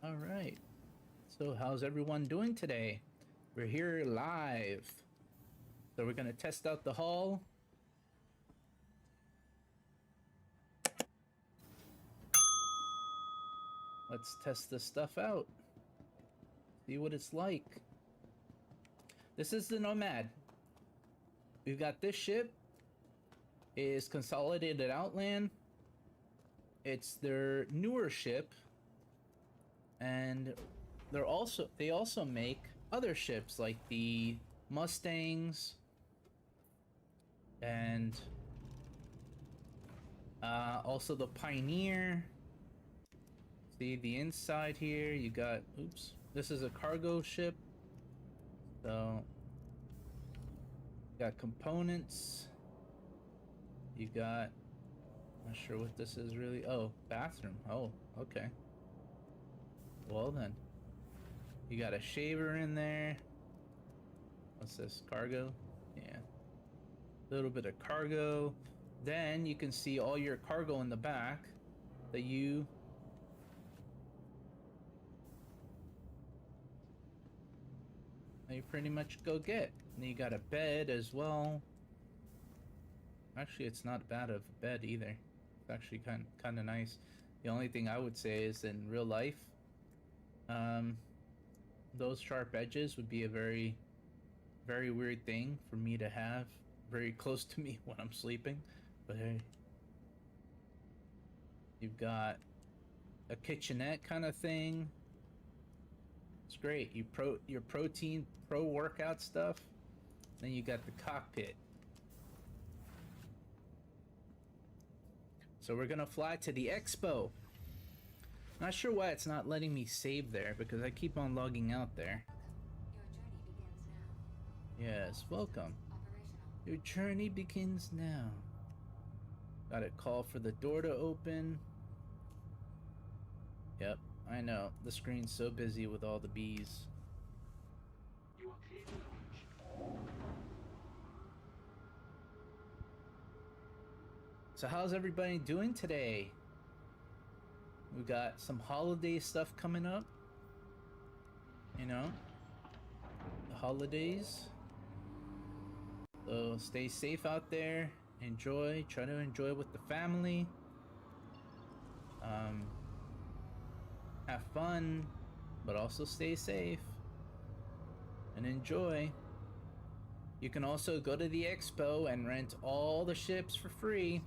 All right. So, how's everyone doing today? We're here live. So, we're going to test out the hull. Let's test this stuff out. See what it's like. This is the Nomad. We've got this ship. Is Consolidated Outland. It's their newer ship. And they also make other ships like the Mustangs and also the Pioneer. See the inside here, you got, oops, this is a cargo ship. So you got components. You got, not sure what this is really. Oh, bathroom. Oh, okay. Well then, you got a shaver in there. What's this? Cargo? Yeah. A little bit of cargo. Then you can see all your cargo in the back that you pretty much go get. And you got a bed as well. Actually, it's not bad of a bed either. It's actually kind of nice. The only thing I would say is in real life, those sharp edges would be a very, very weird thing for me to have very close to me when I'm sleeping. But hey, you've got a kitchenette kind of thing. It's great. Your protein pro workout stuff. Then you got the cockpit. So we're gonna fly to the expo. Not sure why it's not letting me save there because I keep on logging out there. Your journey begins now. Yes, welcome. Operational. Your journey begins now. Got a call for the door to open. Yep, I know. The screen's so busy with all the bees. You are clear to launch. So how's everybody doing today? We got some holiday stuff coming up. You know, the holidays. So stay safe out there. Enjoy. Try to enjoy with the family. Have fun, but also stay safe and enjoy. You can also go to the expo and rent all the ships for free.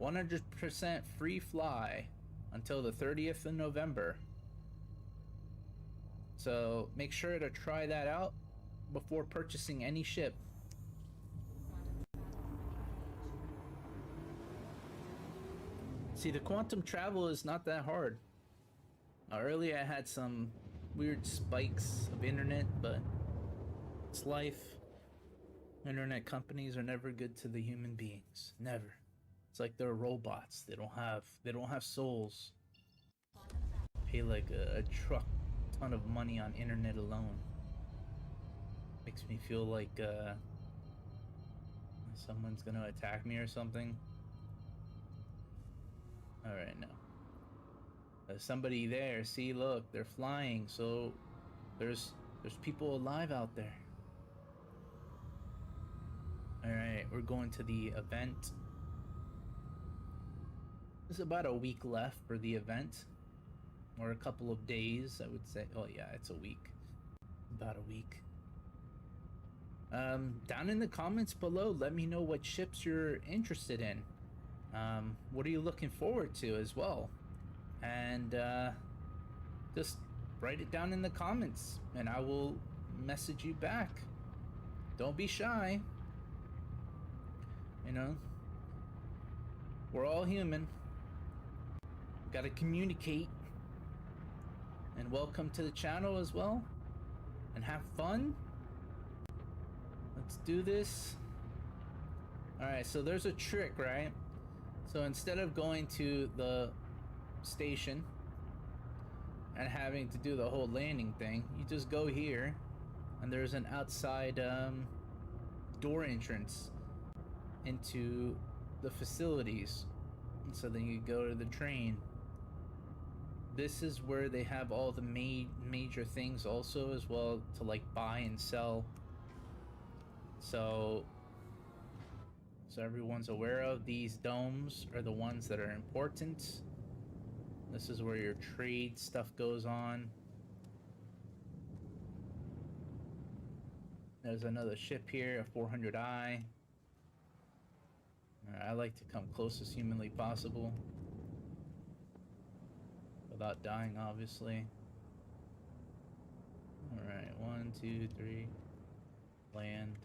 100% free fly until the 30th of November. So make sure to try that out before purchasing any ship. See, the quantum travel is not that hard. Earlier I had some weird spikes of internet, but it's life. Internet companies are never good to the human beings. Never. It's like they're robots. They don't have souls. Pay like a truck ton of money on internet alone. Makes me feel like someone's gonna attack me or something. All right, now. There's somebody there. See, look, they're flying. So there's people alive out there. All right, we're going to the event. There's about a week left for the event, or a couple of days, I would say. Oh yeah, it's a week. About a week. Down in the comments below, let me know what ships you're interested in. What are you looking forward to as well? And just write it down in the comments and I will message you back. Don't be shy. You know, we're all human. Gotta communicate. And welcome to the channel as well. And have fun. Let's do this. Alright, so there's a trick, right? So instead of going to the station and having to do the whole landing thing, you just go here and there's an outside door entrance into the facilities, and so then you go to the train. this is where they have all the major things also as well to like buy and sell. So everyone's aware of, these domes are the ones that are important. This is where your trade stuff goes on. There's another ship here, a 400i. I like to come close as humanly possible. Without dying, obviously. Alright, 1, 2, 3. Land.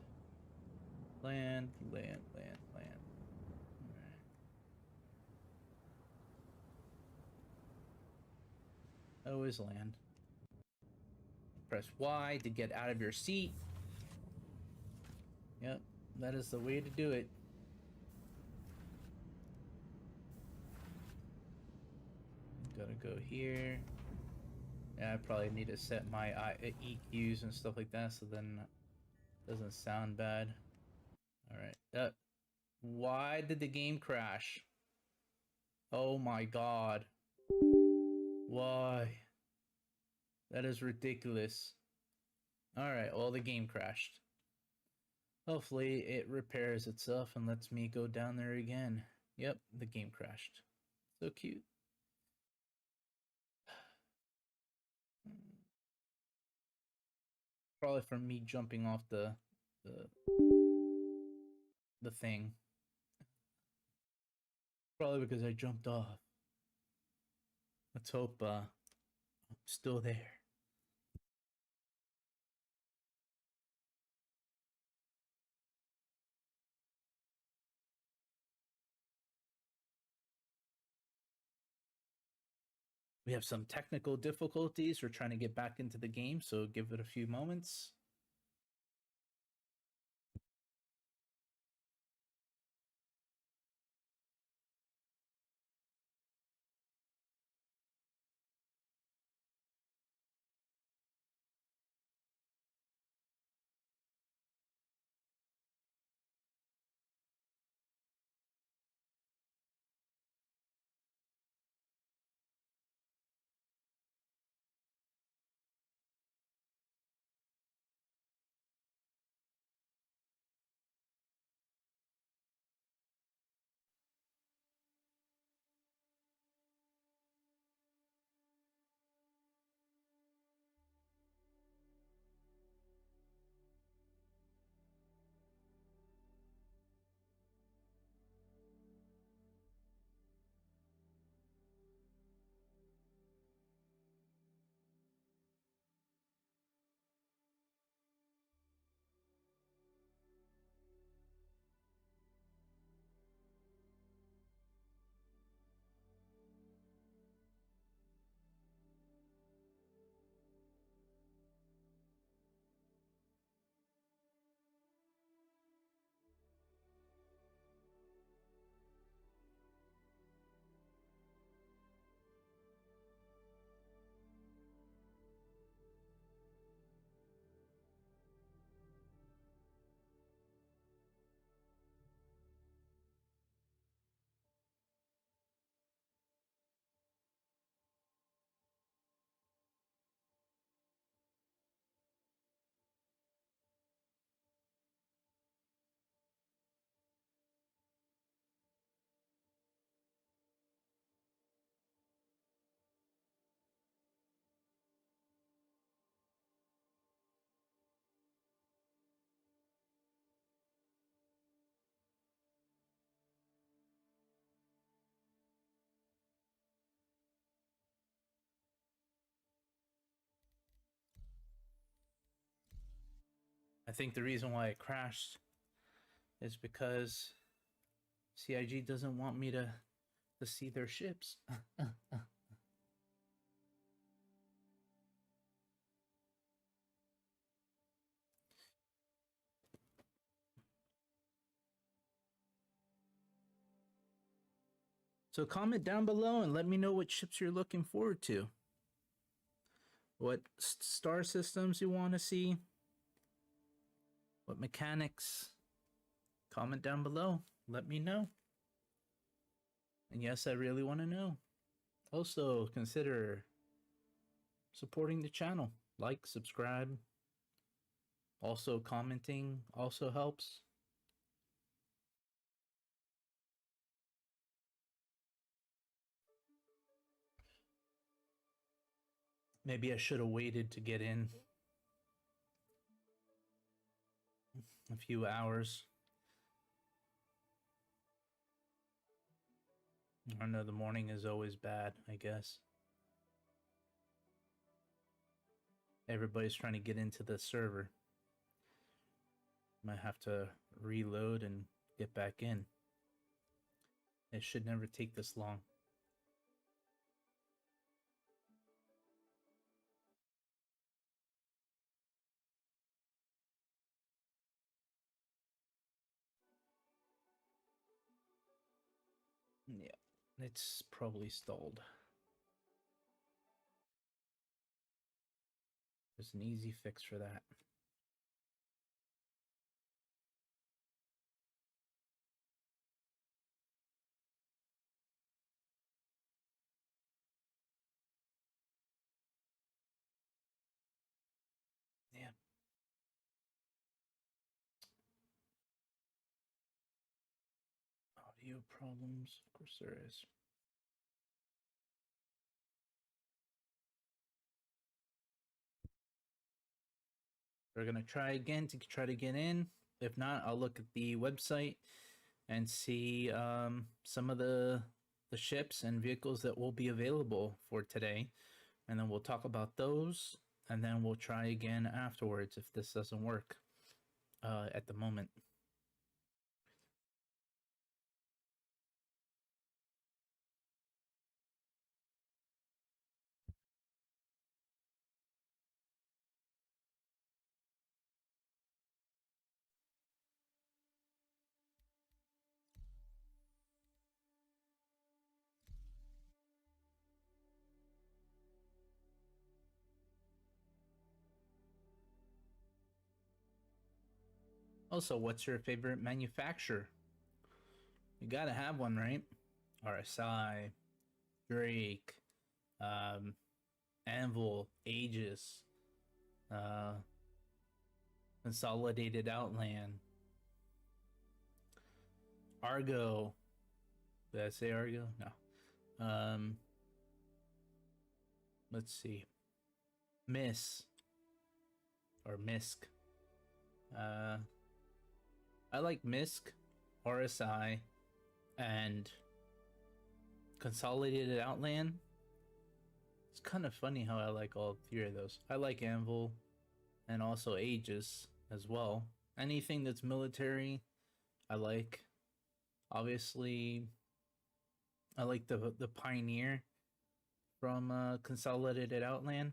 Land, land, land, land. Alright. Always land. Press Y to get out of your seat. Yep, that is the way to do it. Gotta go here. Yeah, I probably need to set my EQs and stuff like that so then it doesn't sound bad. Alright. Why did the game crash? Oh my god. Why? That is ridiculous. Alright, well, the game crashed. Hopefully it repairs itself and lets me go down there again. Yep, the game crashed. So cute. Probably from me jumping off the thing. Probably because I jumped off. Let's hope I'm still there. We have some technical difficulties. We're trying to get back into the game, so give it a few moments. I think the reason why it crashed is because CIG doesn't want me to see their ships. So comment down below and let me know what ships you're looking forward to. What star systems you want to see. What mechanics. Comment down below. Let me know. And yes, I really want to know. Also, consider supporting the channel. Like, subscribe. Also, commenting also helps. Maybe I should have waited to get in a few hours. I know the morning is always bad, I guess. Everybody's trying to get into the server. Might have to reload and get back in. It should never take this long. Yeah, it's probably stalled. There's an easy fix for that. Yeah. Audio problems, of course there is. We're gonna try again to try to get in. If not, I'll look at the website and see some of the ships and vehicles that will be available for today, and then we'll talk about those, and then we'll try again afterwards if this doesn't work at the moment. Also, what's your favorite manufacturer? You gotta have one, right? RSI, Drake, Anvil, Aegis, uh, Consolidated Outland, ARGO. Did I say ARGO? No. Let's see. Miss or MISC. I like MISC, RSI, and Consolidated Outland. It's kind of funny how I like all three of those. I like Anvil and also Aegis as well. Anything that's military, I like. Obviously, I like the Pioneer from Consolidated Outland.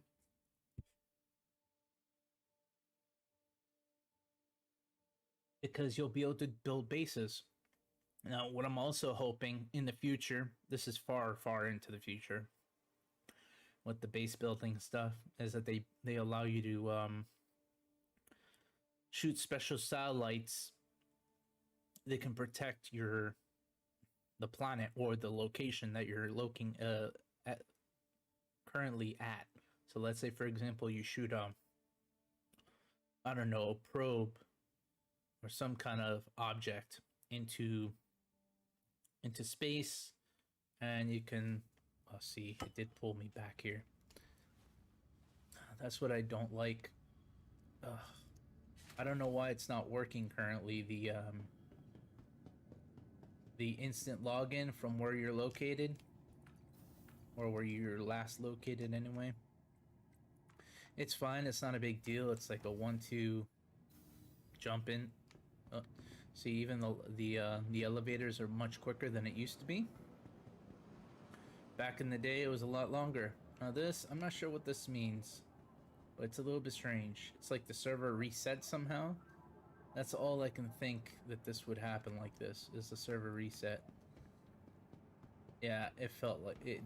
Because you'll be able to build bases. Now, what I'm also hoping in the future, this is far, far into the future, with the base building stuff, is that they allow you to shoot special satellites that can protect the planet or the location that you're looking at currently at. So let's say, for example, you shoot I don't know, a probe or some kind of object into space, and you can see, it did pull me back here. That's what I don't like. I don't know why it's not working currently, the instant login from where you're located, or where you're last located anyway. It's fine, it's not a big deal. It's like a 1-2 jump in. See, even the elevators are much quicker than it used to be. Back in the day, it was a lot longer. Now this, I'm not sure what this means, but it's a little bit strange. It's like the server reset somehow. That's all I can think that this would happen like this, is the server reset. Yeah, it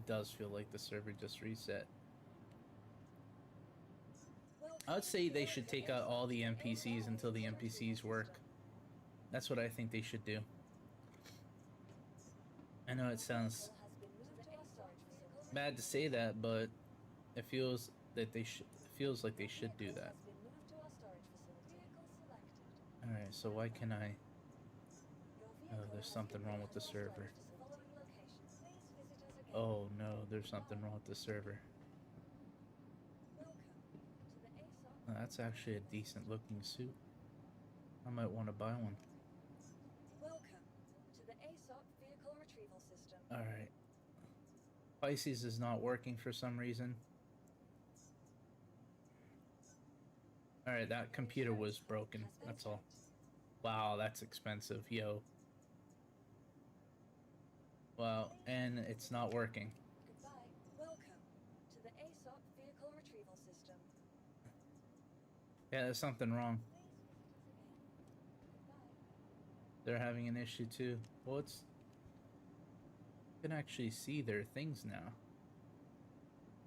does feel like the server just reset. I would say they should take out all the NPCs until the NPCs work. That's what I think they should do. I know it sounds Mad to say that, but it feels that they should. It feels like they should do that. All right, so why can I? Oh, there's something wrong with the server. Oh no, there's something wrong with the server. Oh, that's actually a decent looking suit. I might want to buy one. Welcome to the ASOC vehicle retrieval system. All right. Pisces is not working for some reason. All right, that computer was broken. That's all. Wow, that's expensive, yo. Wow, and it's not working. Goodbye. Welcome to the ASOC vehicle retrieval system. Yeah, there's something wrong. They're having an issue too. Well, it's... You can actually see their things now.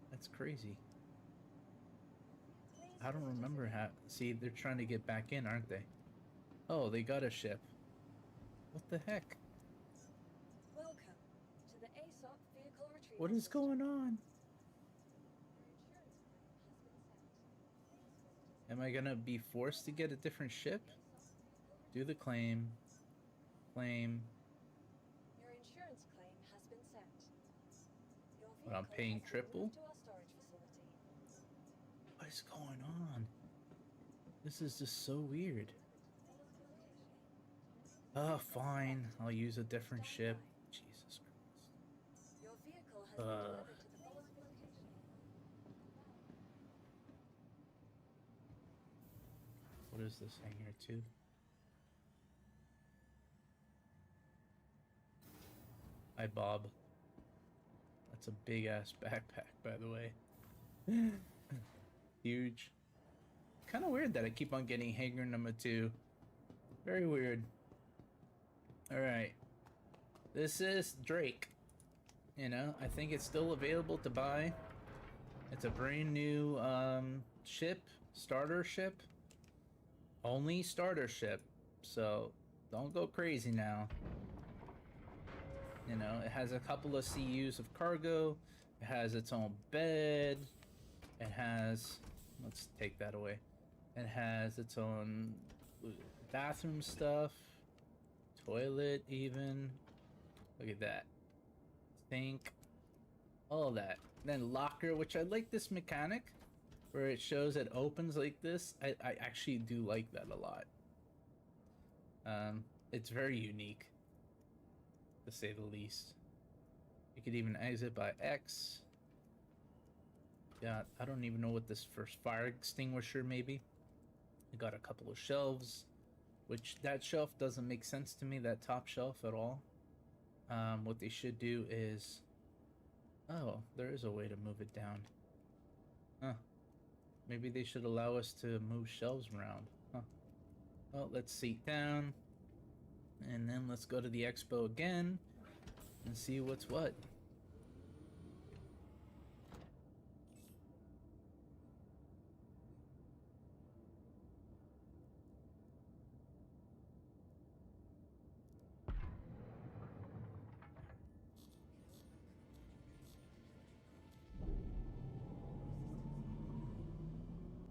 That's crazy. I don't remember how... See, they're trying to get back in, aren't they? Oh, they got a ship. What the heck? Welcome to the ASOC vehicle retrieval What is going on? Am I gonna be forced to get a different ship? Do the claim. Claim. Your insurance claim has been sent. Your But I'm vehicle paying has been triple? moved to our storage facility. What is going on? This is just so weird. Oh, fine. I'll use a different ship. Jesus Christ. Your vehicle has been delivered to the following location. What is this hangar too? Hi, Bob. That's a big ass backpack, by the way. Huge. Kind of weird that I keep on getting hangar number 2. Very weird. Alright. This is Drake. You know, I think it's still available to buy. It's a brand new ship. Starter ship. Only starter ship. So, don't go crazy now. You know, it has a couple of CUs of cargo. It has its own bed. It has... Let's take that away. It has its own bathroom stuff. Toilet, even. Look at that. Sink. All of that. Then locker, which I like this mechanic. Where it shows it opens like this. I actually do like that a lot. It's very unique, to say the least. You could even exit by X. Yeah, I don't even know what this first fire extinguisher maybe. You got a couple of shelves, which that shelf doesn't make sense to me, that top shelf at all. What they should do is... Oh, there is a way to move it down. Huh. Maybe they should allow us to move shelves around. Huh. Well, let's seat down. And then let's go to the expo again and see what's what.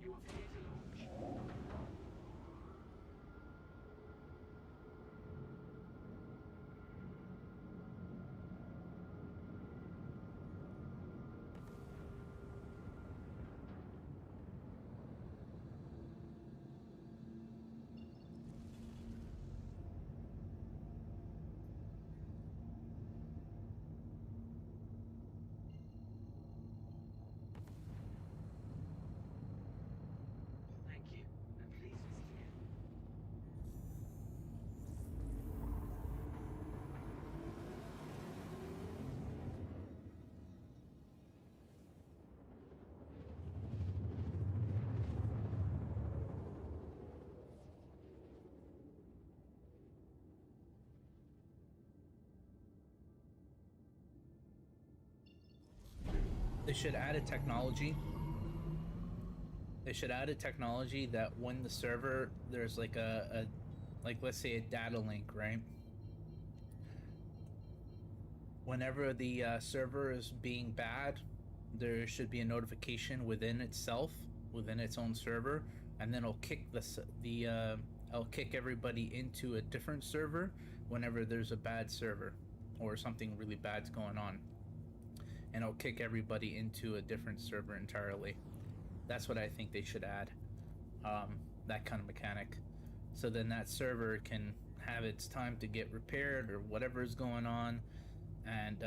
You are clear to launch. Thank you, and please visit again. They should add a technology. They should add a technology that when the server, there's like like let's say a data link, right? whenever the server is being bad, there should be a notification within itself, within its own server, and then it'll kick I'll kick everybody into a different server whenever there's a bad server or something really bad's going on, and it'll kick everybody into a different server entirely. That's what I think they should add, that kind of mechanic, so then that server can have its time to get repaired or whatever is going on, and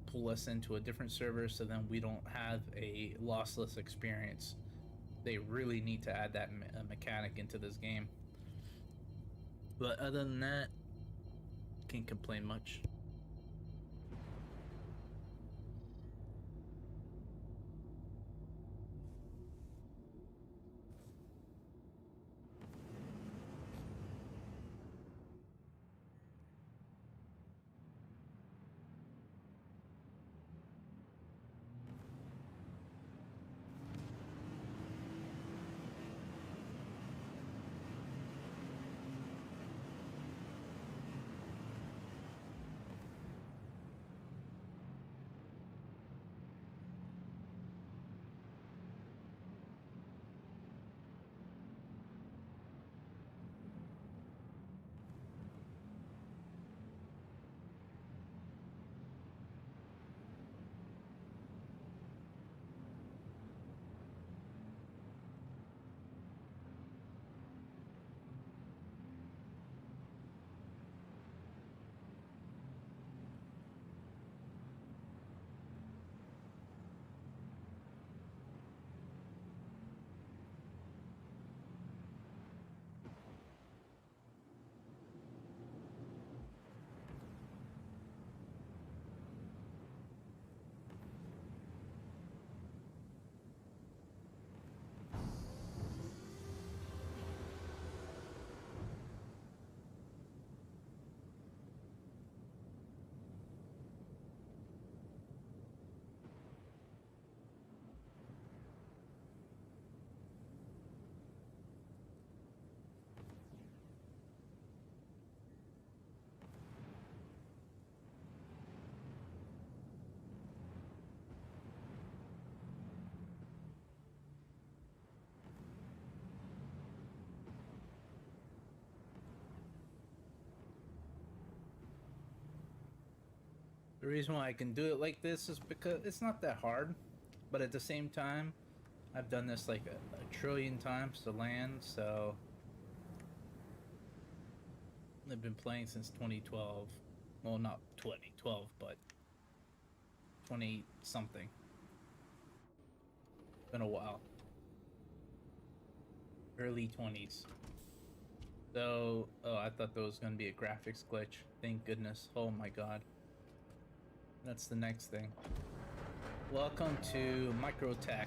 pull us into a different server, so then we don't have a lossless experience. They really need to add that mechanic into this game. But other than that, can't complain much. The reason why I can do it like this is because it's not that hard, but at the same time, I've done this like a trillion times to land, so I've been playing since 2012. Well, not 2012, but 20 something. Been a while. Early 20s. So, oh, I thought that was gonna be a graphics glitch. Thank goodness. Oh my god. That's the next thing. Welcome to microTech.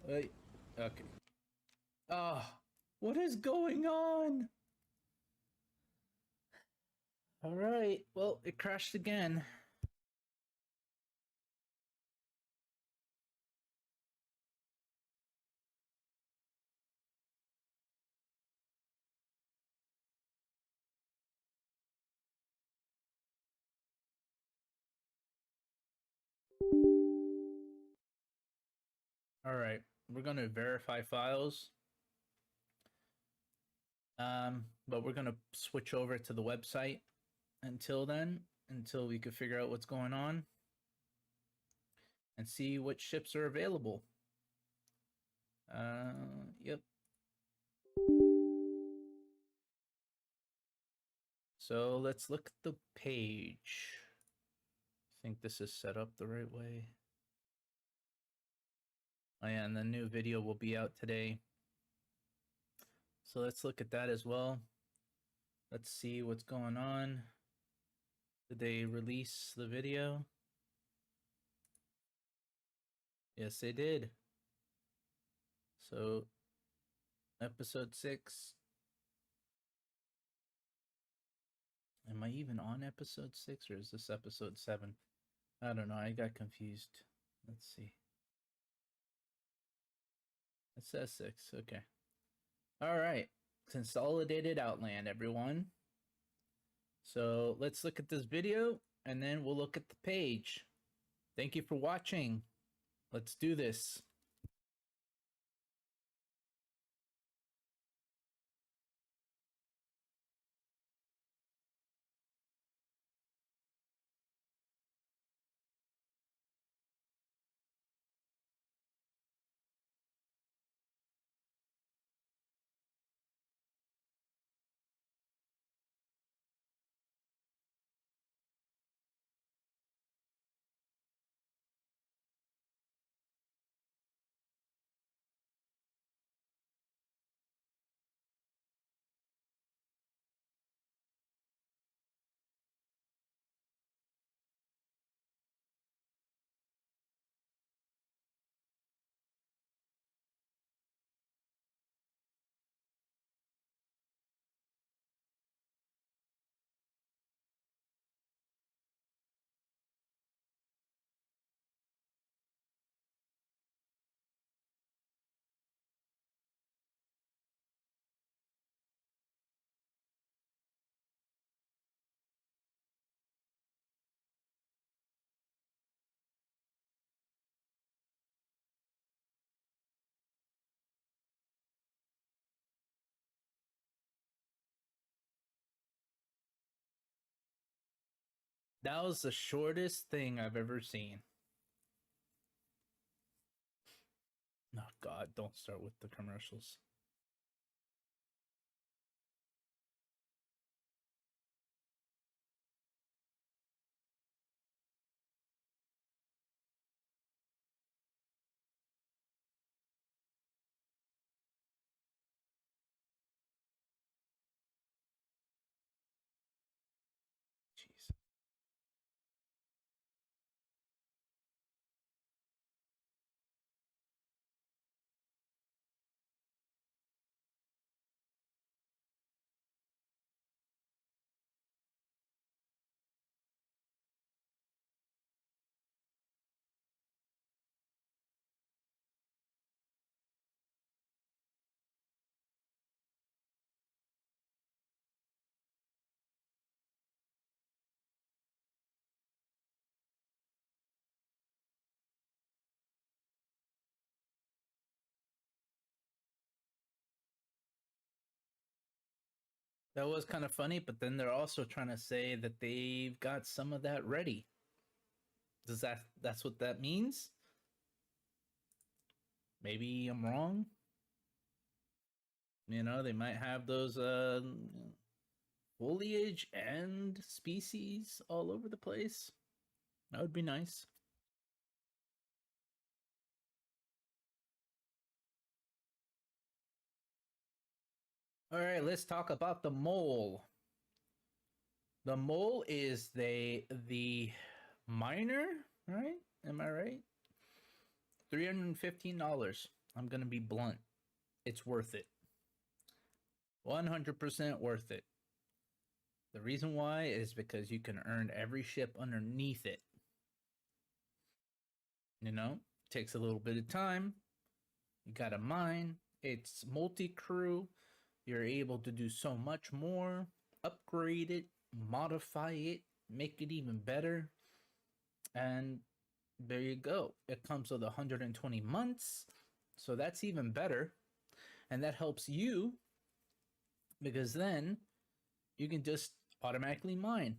Wait. Okay. Ah, what is going on? All right. Well, it crashed again. All right. We're going to verify files. But we're going to switch over to the website until then, until we can figure out what's going on and see what ships are available. Yep. So let's look at the page. I think this is set up the right way. Oh yeah, and the new video will be out today. So let's look at that as well. Let's see what's going on. Did they release the video? Yes, they did. So, episode 6. Am I even on episode 6 or is this episode 7? I don't know. I got confused. Let's see. It says 6. Okay. All right. Consolidated Outland, everyone. So let's look at this video and then we'll look at the page. Thank you for watching. Let's do this. That was the shortest thing I've ever seen. Oh God, don't start with the commercials. Jeez. That was kind of funny, but then they're also trying to say that they've got some of that ready. That's what that means? Maybe I'm wrong. You know, they might have those foliage and species all over the place. That would be nice. All right, let's talk about the mole. The mole is the minor, right? Am I right? $315. I'm gonna be blunt. It's worth it. 100% worth it. The reason why is because you can earn every ship underneath it. You know, takes a little bit of time. You got to mine. It's multi-crew. You're able to do so much more. Upgrade it, modify it, make it even better. And there you go. It comes with 120 months. So that's even better. And that helps you because then you can just automatically mine.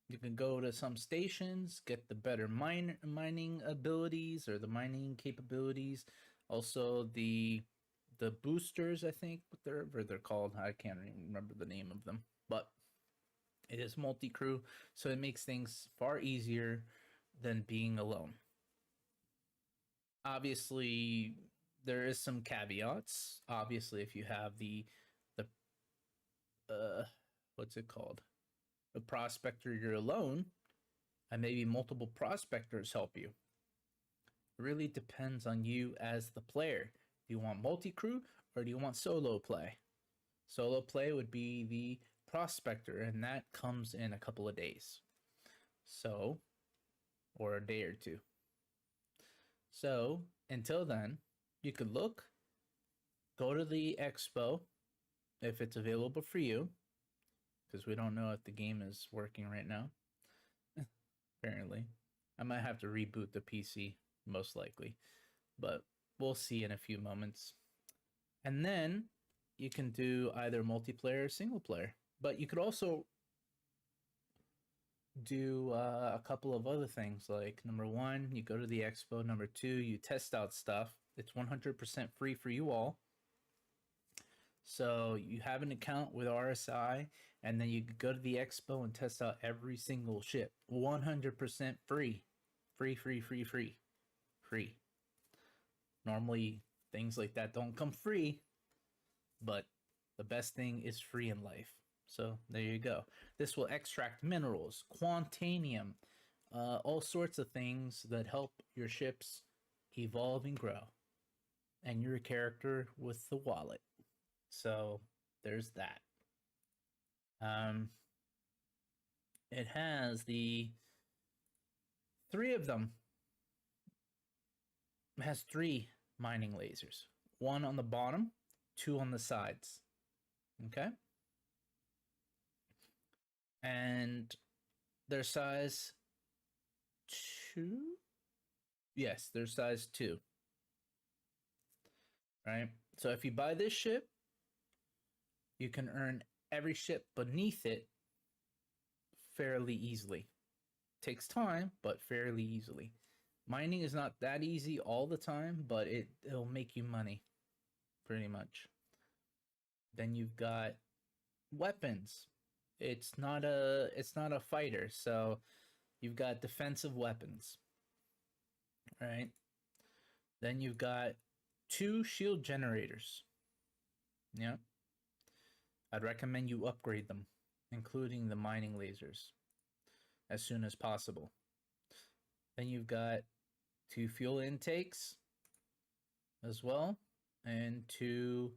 You can go to some stations, get the better mining abilities or the mining capabilities. Also the boosters, I think, whatever they're called. I can't even remember the name of them. But it is multi-crew, so it makes things far easier than being alone. Obviously, there is some caveats. Obviously, if you have the what's it called? A prospector, you're alone, and maybe multiple prospectors help you. It really depends on you as the player. Do you want multi-crew or do you want solo play? Solo play would be the prospector, and that comes in a couple of days. So, or a day or two. So, until then, you could look, go to the expo if it's available for you, because we don't know if the game is working right now. Apparently, I might have to reboot the PC, most likely, but we'll see in a few moments. And then you can do either multiplayer or single player, but you could also do a couple of other things. Like number one, you go to the expo. Number two, you test out stuff. It's 100% free for you all. So you have an account with RSI, and then you could go to the expo and test out every single ship. 100% free. Free, free, free, free. Free. Normally, things like that don't come free, but the best thing is free in life. So there you go. This will extract minerals, quantanium, all sorts of things that help your ships evolve and grow. And your character with the wallet. So there's that. It has the three of them. It has 3 mining lasers. 1 on the bottom, 2 on the sides. Okay? And their size 2? Yes, their size 2. Right? So if you buy this ship, you can earn every ship beneath it fairly easily. Takes time, but fairly easily. Mining is not that easy all the time, but it'll make you money, pretty much. Then you've got weapons. It's not a fighter, so you've got defensive weapons, right? Then you've got 2 shield generators. Yeah. I'd recommend you upgrade them, including the mining lasers, as soon as possible. Then you've got 2 fuel intakes as well, and 2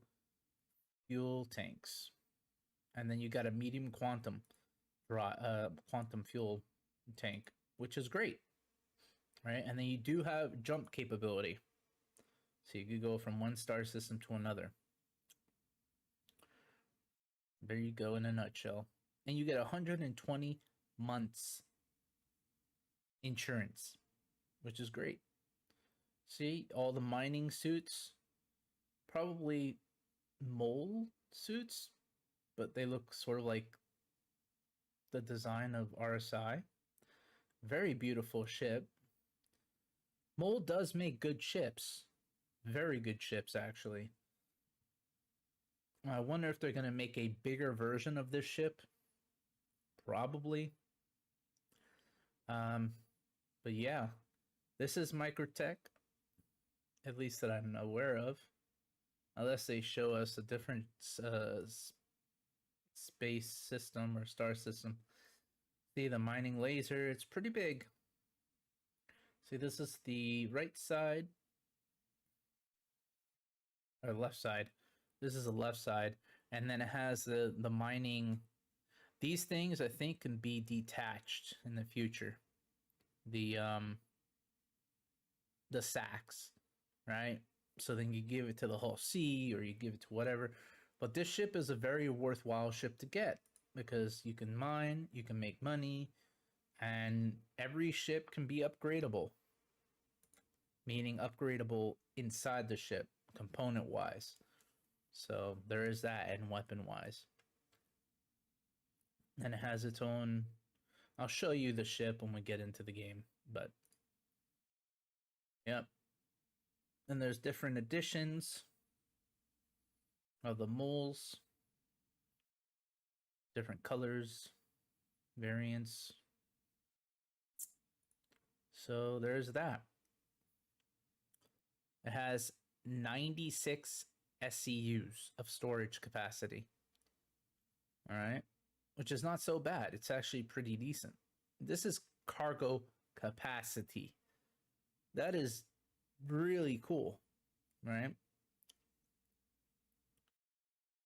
fuel tanks. And then you got a medium quantum fuel tank, which is great, right? And then you do have jump capability, so you could go from one star system to another. There you go in a nutshell. And you get 120 months insurance, which is great. See, all the mining suits, probably mold suits, but they look sort of like the design of RSI. Very beautiful ship. Mold does make good ships. Very good ships, actually. I wonder if they're going to make a bigger version of this ship. Probably. But yeah, this is microTech, at least that I'm aware of. Unless they show us a different space system or star system. See the mining laser, it's pretty big. See, this is the right side, or left side. This is the left side, and then it has the mining. These things, I think, can be detached in the future. The sacks, right? So then you give it to the Hull C, or you give it to whatever. But this ship is a very worthwhile ship to get, because you can mine, you can make money, and every ship can be upgradable. Meaning upgradable inside the ship, component-wise. So there is that, and weapon-wise. And it has its own... I'll show you the ship when we get into the game, but... Yep. And there's different editions of the moles. Different colors, variants. So there's that. It has 96 SCUs of storage capacity. All right. Which is not so bad. It's actually pretty decent. This is cargo capacity. That is really cool, right?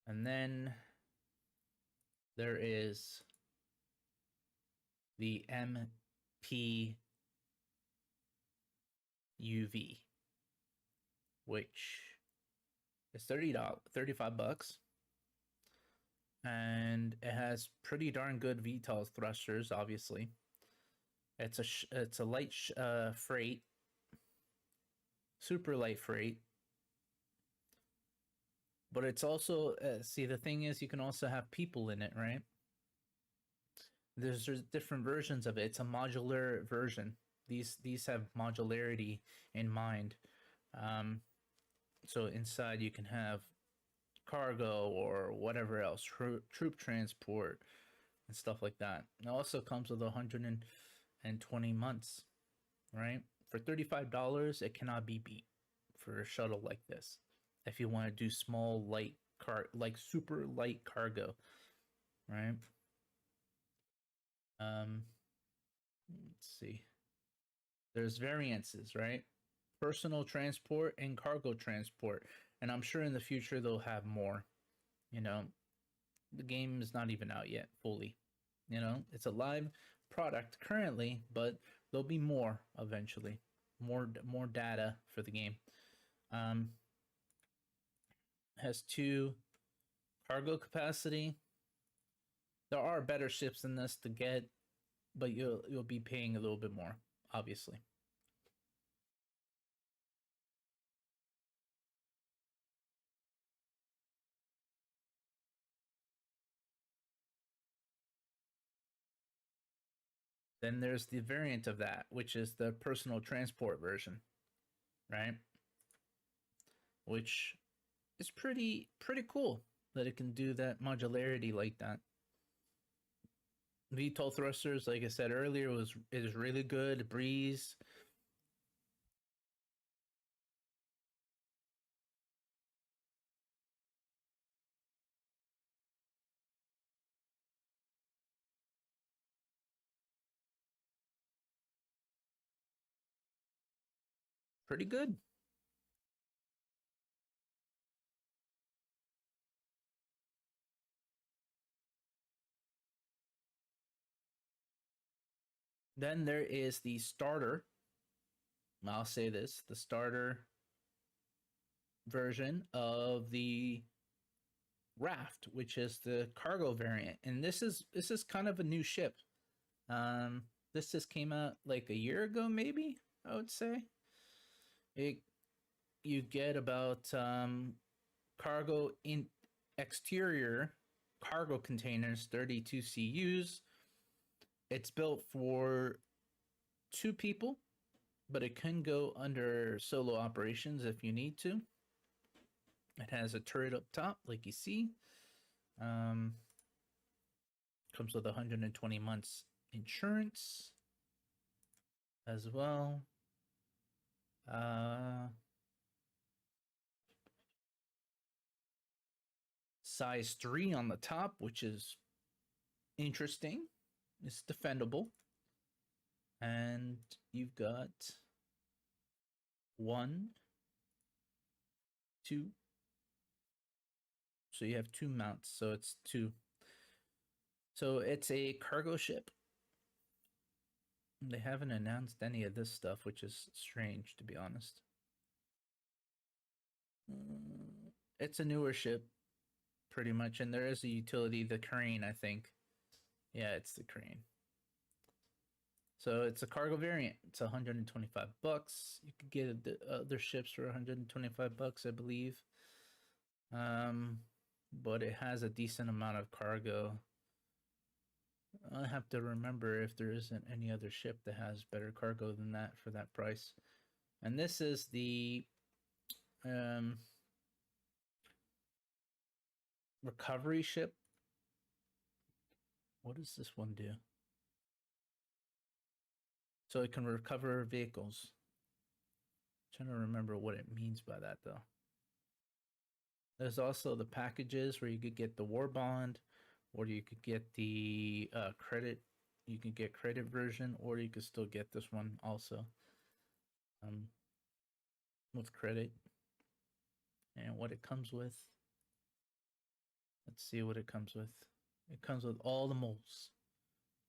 And then there is the MPUV, which is $35. and it has pretty darn good VTOL thrusters. Obviously, it's a light freight, super light freight. But it's also see, the thing is, you can also have people in it, right? There's different versions of it. It's a modular version. These have modularity in mind. So inside you can have cargo or whatever else, troop transport and stuff like that. It also comes with 120 months, right? For $35, it cannot be beat for a shuttle like this. If you want to do small, light like super light cargo, right? Let's see. There's variances, right? Personal transport and cargo transport, and I'm sure in the future they'll have more. You know, the game is not even out yet fully. You know, it's a live product currently, but there'll be more eventually. More data for the game. Has 2 cargo capacity. There are better ships than this to get, but you'll be paying a little bit more, obviously. Then there's the variant of that, which is the personal transport version, right? Which is pretty cool that it can do that modularity like that. VTOL thrusters, like I said earlier, is really good. Breeze. Pretty good. Then there is the starter. I'll say this, the starter version of the Raft, which is the cargo variant. And this is kind of a new ship. This just came out like a year ago, maybe, I would say. You get about cargo in exterior cargo containers, 32 CUs. It's built for 2 people, but it can go under solo operations if you need to. It has a turret up top, like you see. Comes with 120 months insurance as well. Size 3 on the top, which is interesting. It's defendable. And you've got 1, 2. So you have 2 mounts, so it's 2. So it's a cargo ship. They haven't announced any of this stuff, which is strange, to be honest. It's a newer ship, pretty much, and there is a utility, the crane, I think. Yeah, it's the crane. So it's a cargo variant. It's $125. You could get other ships for $125, I believe. But it has a decent amount of cargo. I have to remember if there isn't any other ship that has better cargo than that for that price. And this is the recovery ship. What does this one do? So it can recover vehicles. I'm trying to remember what it means by that, though. There's also the packages where you could get the war bond, or you could get the credit. You can get credit version, or you could still get this one also with credit. And what it comes with. Let's see what it comes with. It comes with all the moles.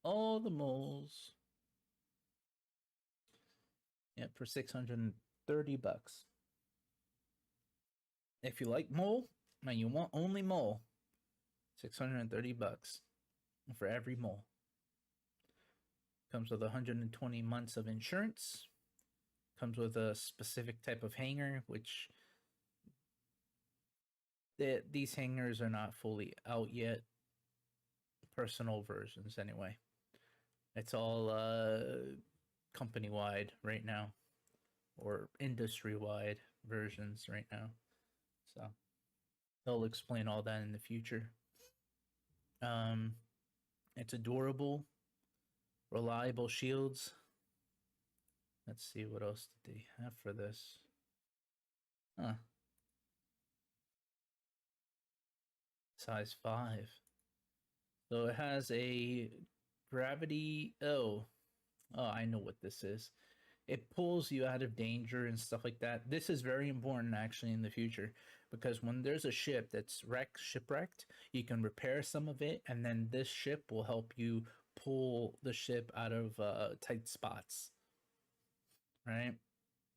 All the moles. Yep, for $630. If you like mole and you want only mole, $630 for every mole. Comes with 120 months of insurance. Comes with a specific type of hanger, which these hangers are not fully out yet. Personal versions, anyway. It's all company-wide right now, or industry-wide versions right now. So they'll explain all that in the future. It's adorable, reliable shields. Let's see, what else did they have for this? Huh. Size 5. So it has a gravity. Oh, I know what this is. It pulls you out of danger and stuff like that. This is very important actually in the future, because when there's a ship that's shipwrecked, you can repair some of it, and then this ship will help you pull the ship out of tight spots. Right?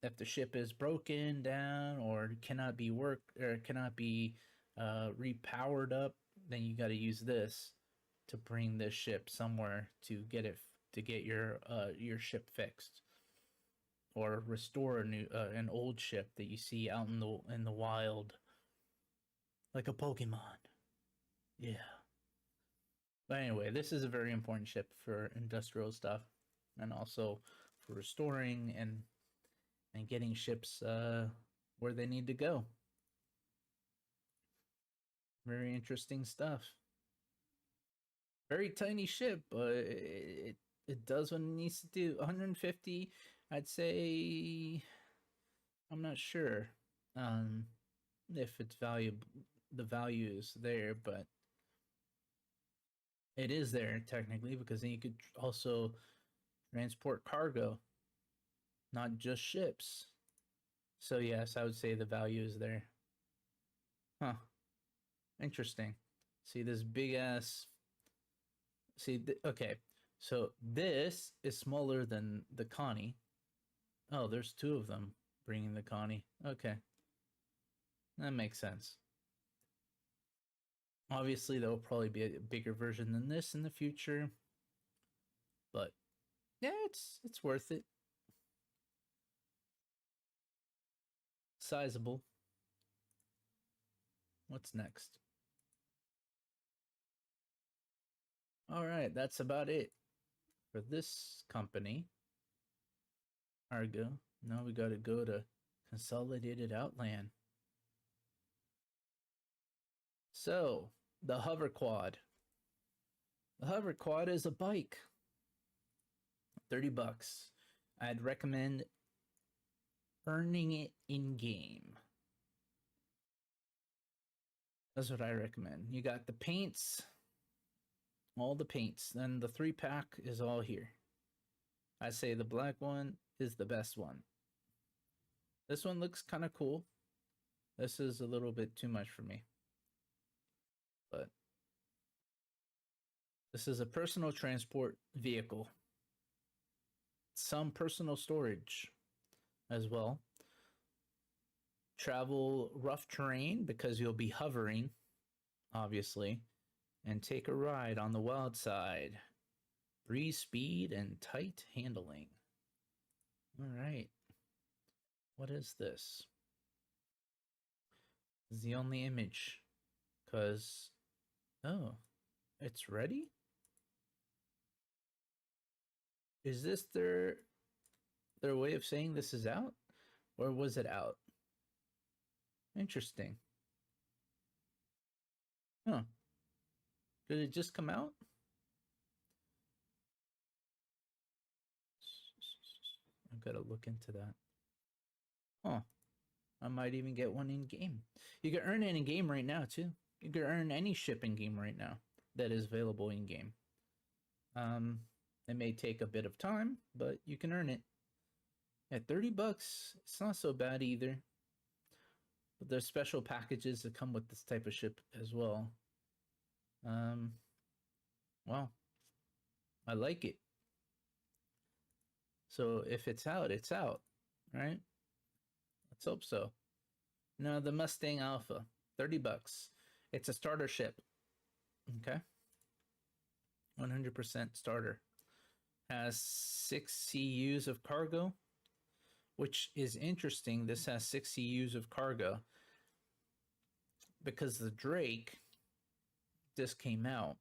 If the ship is broken down or cannot be worked or cannot be repowered up, then you got to use this to bring this ship somewhere to get your ship fixed, or restore an old ship that you see out in the wild, like a Pokemon. Yeah. But anyway, this is a very important ship for industrial stuff, and also for restoring and getting ships where they need to go. Very interesting stuff. Very tiny ship, but it does what it needs to do. 150, I'd say. I'm not sure if it's valuable. The value is there, but it is there technically, because then you could also transport cargo, not just ships. So yes, I would say the value is there. Huh. Interesting. See this big ass. Okay. So this is smaller than the Connie. Oh, there's two of them bringing the Connie. Okay. That makes sense. Obviously, there will probably be a bigger version than this in the future. But yeah, it's worth it. Sizable. What's next? All right, that's about it for this company. ARGO. Now we got to go to Consolidated Outland. So, the hover quad. The hover quad is a bike. $30. I'd recommend earning it in game. That's what I recommend. You got the paints, all the paints. Then the 3-pack is all here. I say the black one is the best one. This one looks kind of cool. This is a little bit too much for me. But this is a personal transport vehicle. Some personal storage as well. Travel rough terrain because you'll be hovering, obviously, and take a ride on the wild side. Breeze speed and tight handling. All right. What is this? This is the only image, because, oh, it's ready? Is this their way of saying this is out? Or was it out? Interesting. Huh. Did it just come out? I've got to look into that. Huh. I might even get one in game. You can earn it in game right now too. You can earn any ship in game right now that is available in game. It may take a bit of time, but you can earn it. At $30, it's not so bad either. But there's special packages that come with this type of ship as well. Well, I like it. So if it's out, it's out, right? Let's hope so. Now the Mustang Alpha, $30. It's a starter ship. Okay. 100% starter. Has 6 CUs of cargo, which is interesting. This has 6 CUs of cargo because the Drake just came out.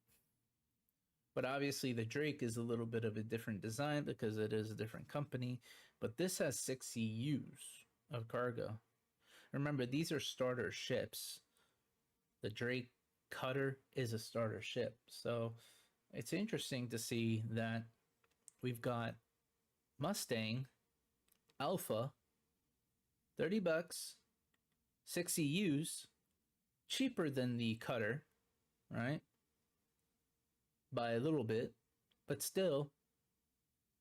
But obviously the Drake is a little bit of a different design because it is a different company. But this has 6 CUs of cargo. Remember, these are starter ships. The Drake cutter is a starter ship. So it's interesting to see that we've got Mustang Alpha, $30, 6 CUs, cheaper than the cutter, right? By a little bit, but still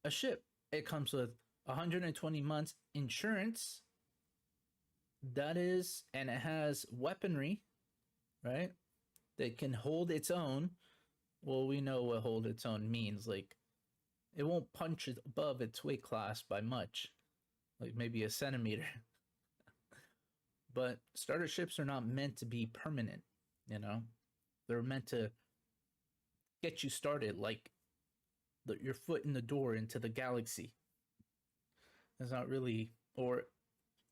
a ship. It comes with 120 months insurance. That is, and it has weaponry, right? That can hold its own. Well, we know what hold its own means. Like, it won't punch it above its weight class by much, like maybe a centimeter. But starter ships are not meant to be permanent, you know? They're meant to get you started, like your foot in the door into the galaxy. It's not really, or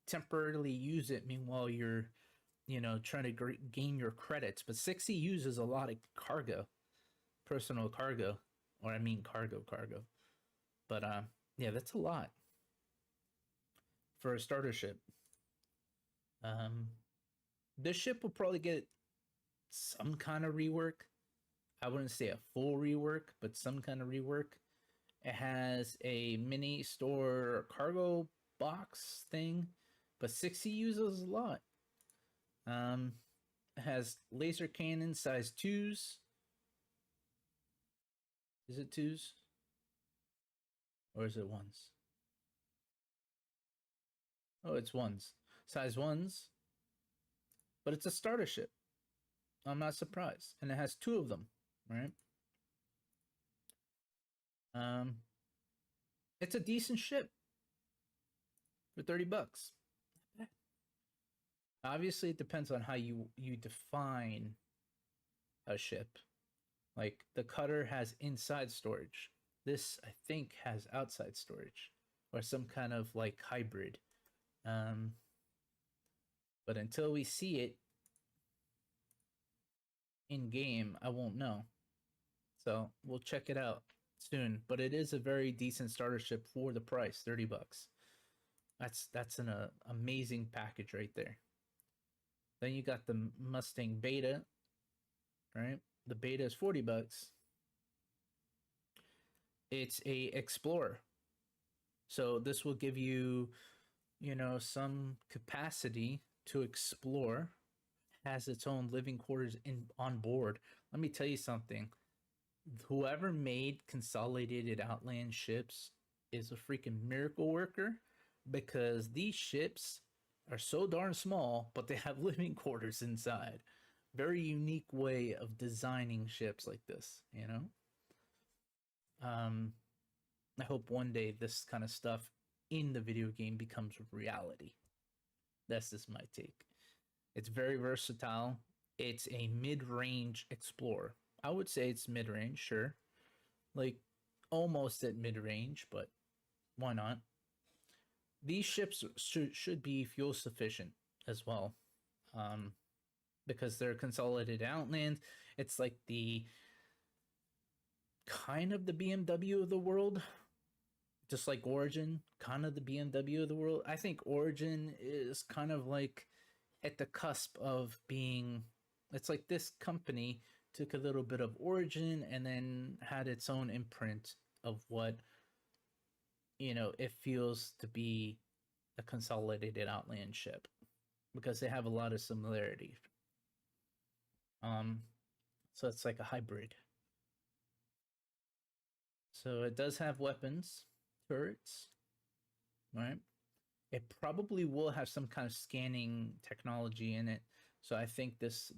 temporarily use it meanwhile you're, trying to gain your credits. But 60 uses a lot of cargo, personal cargo, or I mean cargo. But yeah, that's a lot for a starter ship. This ship will probably get some kind of rework. I wouldn't say a full rework, but some kind of rework. It has a mini store cargo box thing, but 60 uses a lot. It has laser cannon size 2s. Is it 2s? Or is it 1s? Oh, it's 1s. Size 1s. But it's a starter ship. I'm not surprised. And it has 2 of them, right? It's a decent ship for $30. Obviously, it depends on how you define a ship. Like, the cutter has inside storage. This, I think, has outside storage, or some kind of like hybrid. But until we see it in game, I won't know. So we'll check it out soon. But it is a very decent starter ship for the price, $30. That's an amazing package right there. Then you got the Mustang Beta, right? The Beta is $40. It's a Explorer. So this will give you, some capacity to explore. Has its own living quarters on board. Let me tell you something. Whoever made Consolidated Outland ships is a freaking miracle worker, because these ships are so darn small, but they have living quarters inside. Very unique way of designing ships like this, I hope one day this kind of stuff in the video game becomes reality. That's just my take. It's very versatile. It's a mid-range explorer. I would say it's mid-range, sure. Like, almost at mid-range, but why not? These ships should be fuel sufficient as well. Because they're Consolidated Outland. It's like the kind of the BMW of the world. Just like Origin, kind of the BMW of the world. I think Origin is kind of like at the cusp of being, it's like this company took a little bit of Origin and then had its own imprint of what, it feels to be a Consolidated Outland ship, because they have a lot of similarities. So it's like a hybrid. So it does have weapons, turrets, right? It probably will have some kind of scanning technology in it. So I think this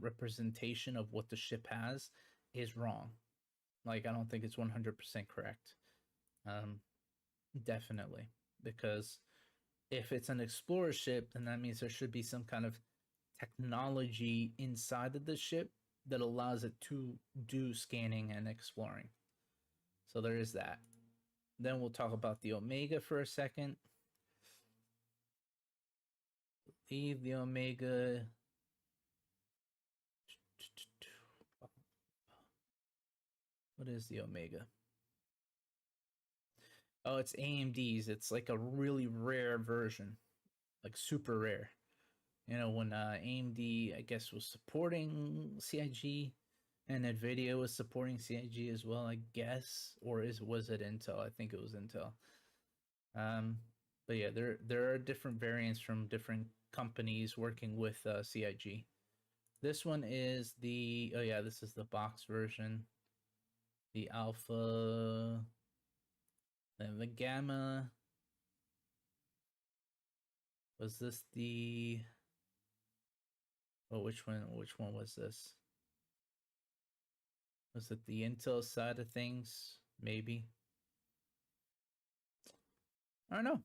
representation of what the ship has is wrong. Like, I don't think it's 100% correct. Definitely. Because if it's an explorer ship, then that means there should be some kind of technology inside of the ship that allows it to do scanning and exploring. So there is that. Then we'll talk about the Omega for a second. Leave the Omega. What is the Omega? Oh, it's AMD's. It's like a really rare version, like super rare. You know, when AMD, I guess, was supporting CIG, and NVIDIA was supporting CIG as well, I guess, or was it Intel? I think it was Intel. But yeah, there are different variants from different companies working with CIG. This one is the this is the box version, the Alpha, then the Gamma. Was this the? Oh, which one? Which one was this? Was it the Intel side of things? Maybe. I don't know.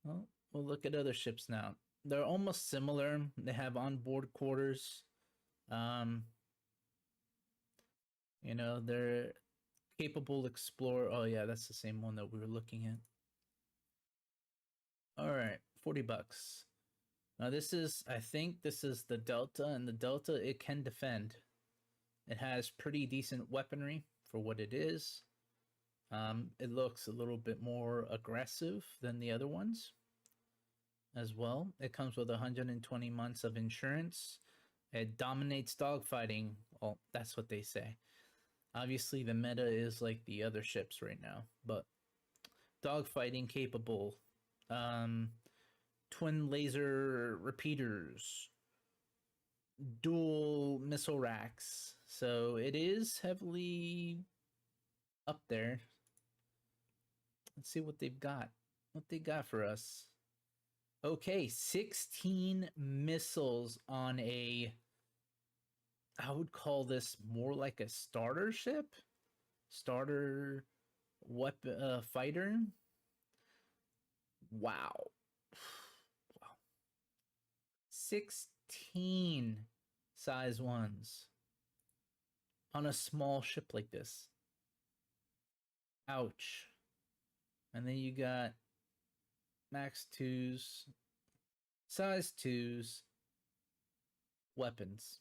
Well, we'll look at other ships now. They're almost similar. They have onboard quarters. You know, they're capable explorer. Oh yeah, that's the same one that we were looking at. All right, $40. Now this is, I think this is the Delta, and the Delta, it can defend. It has pretty decent weaponry for what it is. It looks a little bit more aggressive than the other ones as well. It comes with 120 months of insurance. It dominates dogfighting. Well, that's what they say. Obviously, the meta is like the other ships right now, but dogfighting capable. Twin laser repeaters. Dual missile racks. So it is heavily up there. Let's see what they've got. What they got for us. Okay, 16 missiles on a, I would call this more like a starter ship. Starter weapon fighter. Wow. Wow. 16 size 1s on a small ship like this. Ouch. And then you got max 2s, size 2s, weapons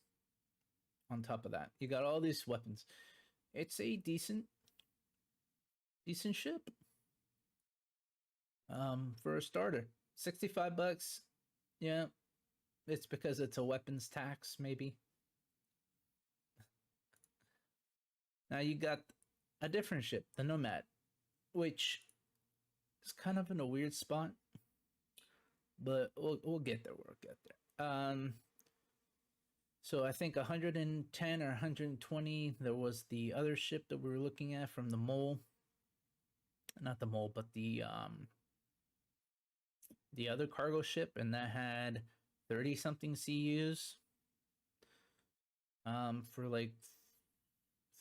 on top of that. You got all these weapons. It's a decent ship. For a starter. $65. Yeah. It's because it's a weapons tax, maybe. Now you got a different ship, the Nomad, which is kind of in a weird spot, but we'll get there. We'll get there. So I think 110 or 120. There was the other ship that we were looking at from the Mole, not the Mole, but the other cargo ship, and that had 30 something CUs. For like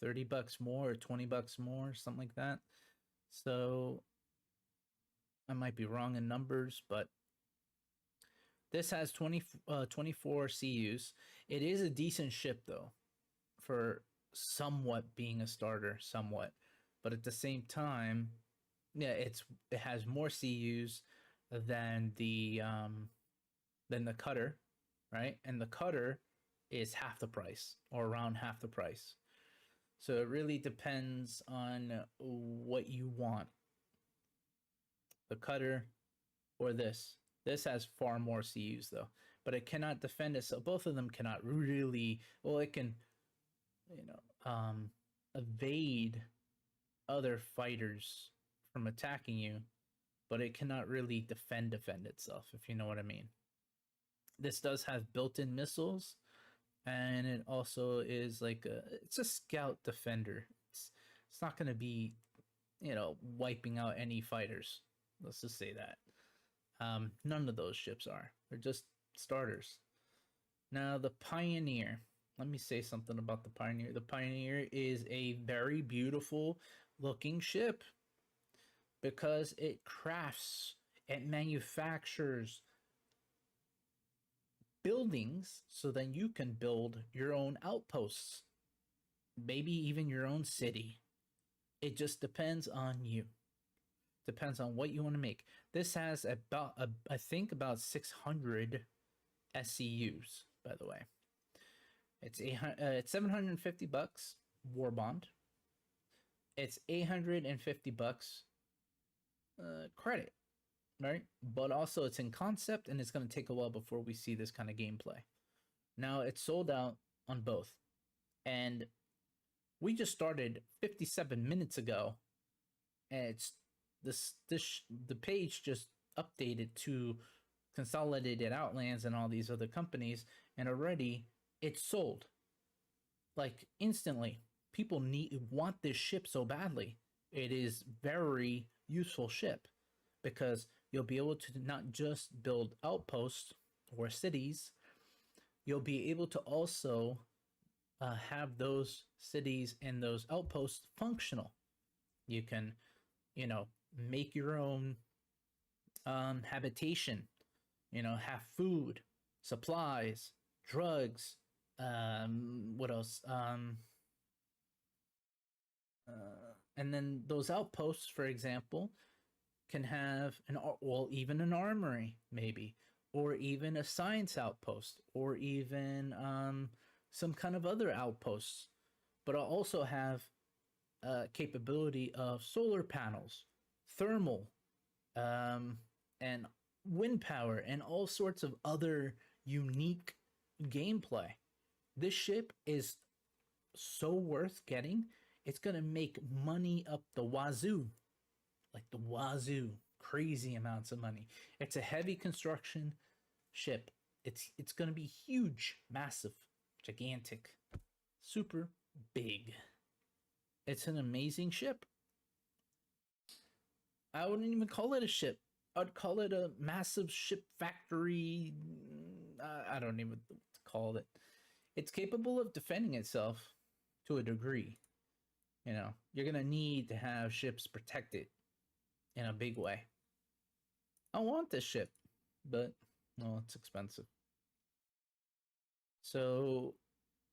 $30 more or $20 more, something like that. So I might be wrong in numbers, but this has 24 CUs. It is a decent ship though, for somewhat being a starter, somewhat. But at the same time, yeah, it has more CUs than the cutter, right? And the cutter is half the price, or around half the price. So it really depends on what you want. The cutter or this. This has far more CUs though, but it cannot defend it. So both of them cannot really, well, it can, you know, evade other fighters from attacking you, but it cannot really defend itself, if you know what I mean. This does have built-in missiles, and it also is like it's a scout defender. It's not going to be, you know, wiping out any fighters. Let's just say that. None of those ships are. They're just starters. Now the Pioneer. Let me say something about the Pioneer. The Pioneer is a very beautiful looking ship because it crafts, it manufactures buildings so then you can build your own outposts, maybe even your own city. It just depends on you. Depends on what you want to make. This has about I think about 600 SCUs, by the way. It's 750 bucks war bond. It's 850 bucks credit, right? But also it's in concept, and it's going to take a while before we see this kind of gameplay. Now it's sold out on both, and we just started 57 minutes ago, and it's the page just updated to Consolidated Outlands and all these other companies, and already it's sold like instantly. People want this ship so badly. It is very useful ship because you'll be able to not just build outposts or cities, you'll be able to also have those cities and those outposts functional. You can, make your own habitation, have food, supplies, drugs, what else? And then those outposts, for example, can have even an armory, maybe, or even a science outpost, or even some kind of other outposts. But I'll also have capability of solar panels, thermal, and wind power, and all sorts of other unique gameplay. This ship is so worth getting. It's gonna make money up the wazoo, like the wazoo, crazy amounts of money. It's a heavy construction ship. It's gonna be huge, massive, gigantic, super big. It's an amazing ship. I wouldn't even call it a ship. I'd call it a massive ship factory. I don't even know what to call it. It's capable of defending itself to a degree. You're going to need to have ships protected in a big way. I want this ship, but, well, it's expensive. So,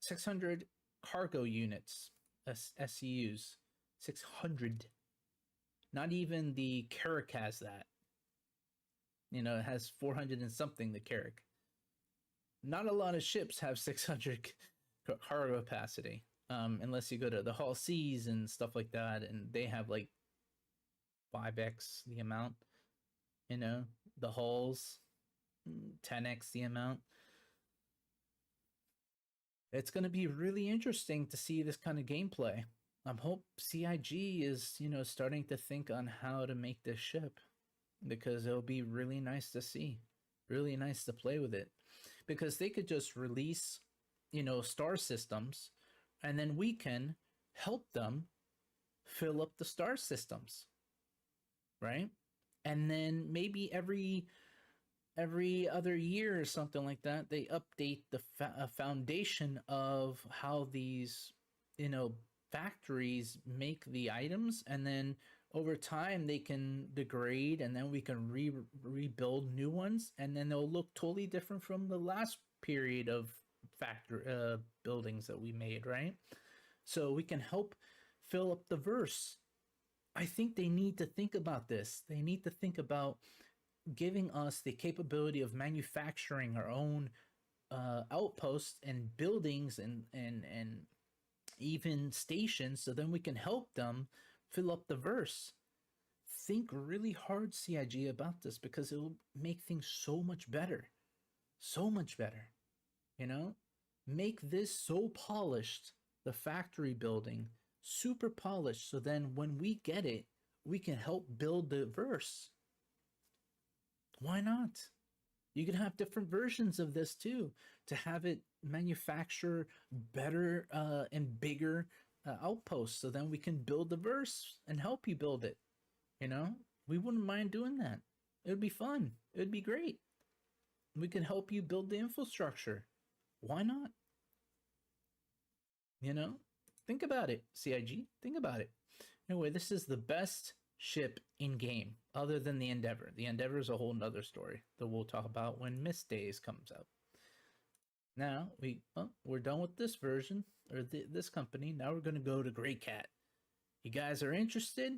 600 cargo units, SCUs, 600. Not even the Carrack has that. It has 400 and something, the Carrack. Not a lot of ships have 600 cargo capacity, unless you go to the Hull Seas and stuff like that, and they have like 5x the amount. The hulls, 10x the amount. It's going to be really interesting to see this kind of gameplay. I hope CIG is, starting to think on how to make this ship, because it'll be really nice to see, really nice to play with it, because they could just release, star systems, and then we can help them fill up the star systems, right? And then maybe every other year or something like that, they update the foundation of how these, factories make the items, and then over time they can degrade, and then we can rebuild new ones, and then they'll look totally different from the last period of buildings that we made, right? So we can help fill up the verse. I think they need to think about this. They need to think about giving us the capability of manufacturing our own outposts and buildings and even stations, so then we can help them fill up the verse. Think really hard, CIG, about this, because it will make things so much better. So much better. Make this so polished, the factory building, super polished, so then when we get it, we can help build the verse. Why not? You can have different versions of this too, to have it manufacture better and bigger outposts, so then we can build the verse and help you build it. We wouldn't mind doing that. It would be fun. It would be great. We can help you build the infrastructure. Why not? Think about it, CIG. Think about it. Anyway, this is the best ship in game, other than the Endeavor. The Endeavor is a whole nother story that we'll talk about when Mist Days comes out. Now we're done with this version or this company. Now we're gonna go to Greycat. You guys are interested?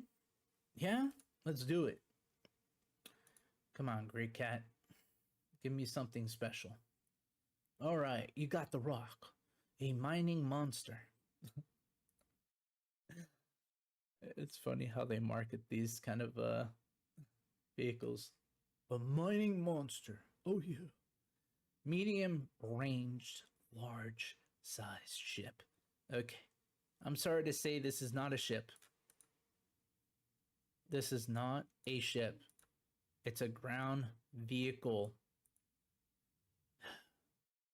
Yeah, let's do it. Come on, Greycat, give me something special. All right, you got the Rock, a mining monster. It's funny how they market these kind of vehicles. A mining monster. Oh yeah. Medium ranged, large sized ship. Okay. I'm sorry to say this is not a ship. This is not a ship. It's a ground vehicle.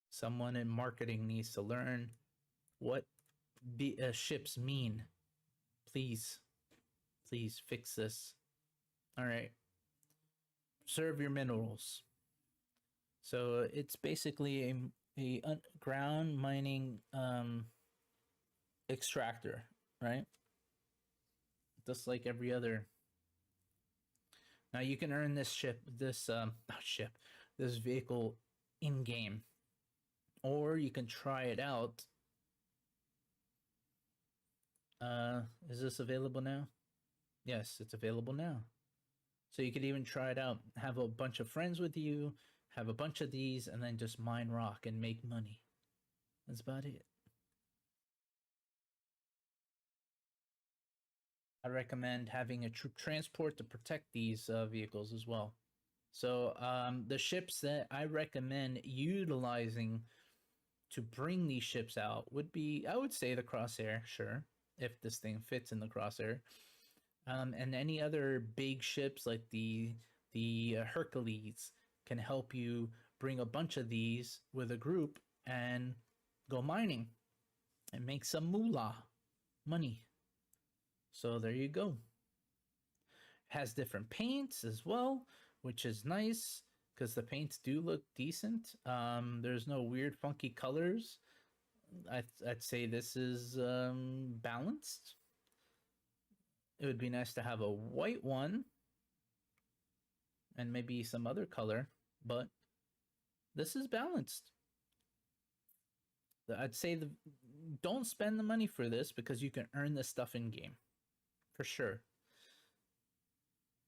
Someone in marketing needs to learn what ships mean. Please, please fix this. All right. Serve your minerals. So it's basically a ground mining extractor, right? Just like every other. Now you can earn this this vehicle in game, or you can try it out. Is this available now? Yes, it's available now. So you could even try it out. Have a bunch of friends with you, have a bunch of these, and then just mine rock and make money. That's about it. I recommend having a troop transport to protect these vehicles as well. So the ships that I recommend utilizing to bring these ships out would be, I would say, the Crosshair, sure, if this thing fits in the Crosshair, and any other big ships like the Hercules can help you bring a bunch of these with a group and go mining and make some moolah money. So there you go. Has different paints as well, which is nice because the paints do look decent. There's no weird funky colors. I'd say this is balanced. It would be nice to have a white one and maybe some other color, but this is balanced. I'd say don't spend the money for this because you can earn this stuff in game for sure.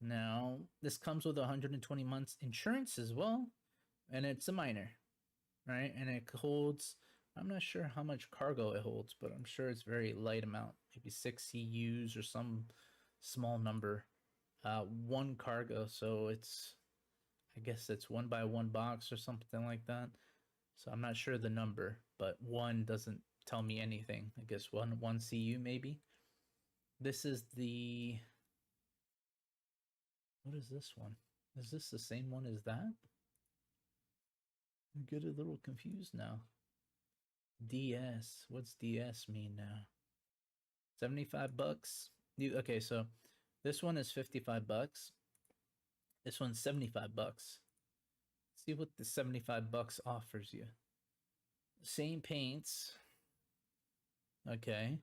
Now, this comes with 120 months insurance as well, and it's a minor, right? And it holds, I'm not sure how much cargo it holds, but I'm sure it's very light amount, maybe 6 CUs or some small number. One cargo, so it's, I guess it's 1 by 1 box or something like that. So I'm not sure the number, but one doesn't tell me anything. I guess one CU maybe. This is the, what is this one? Is this the same one as that? I get a little confused now. DS. What's DS mean now? 75 bucks. Okay, so this one is 55 bucks. This one's 75 bucks. Let's see what the 75 bucks offers you. Same paints. Okay.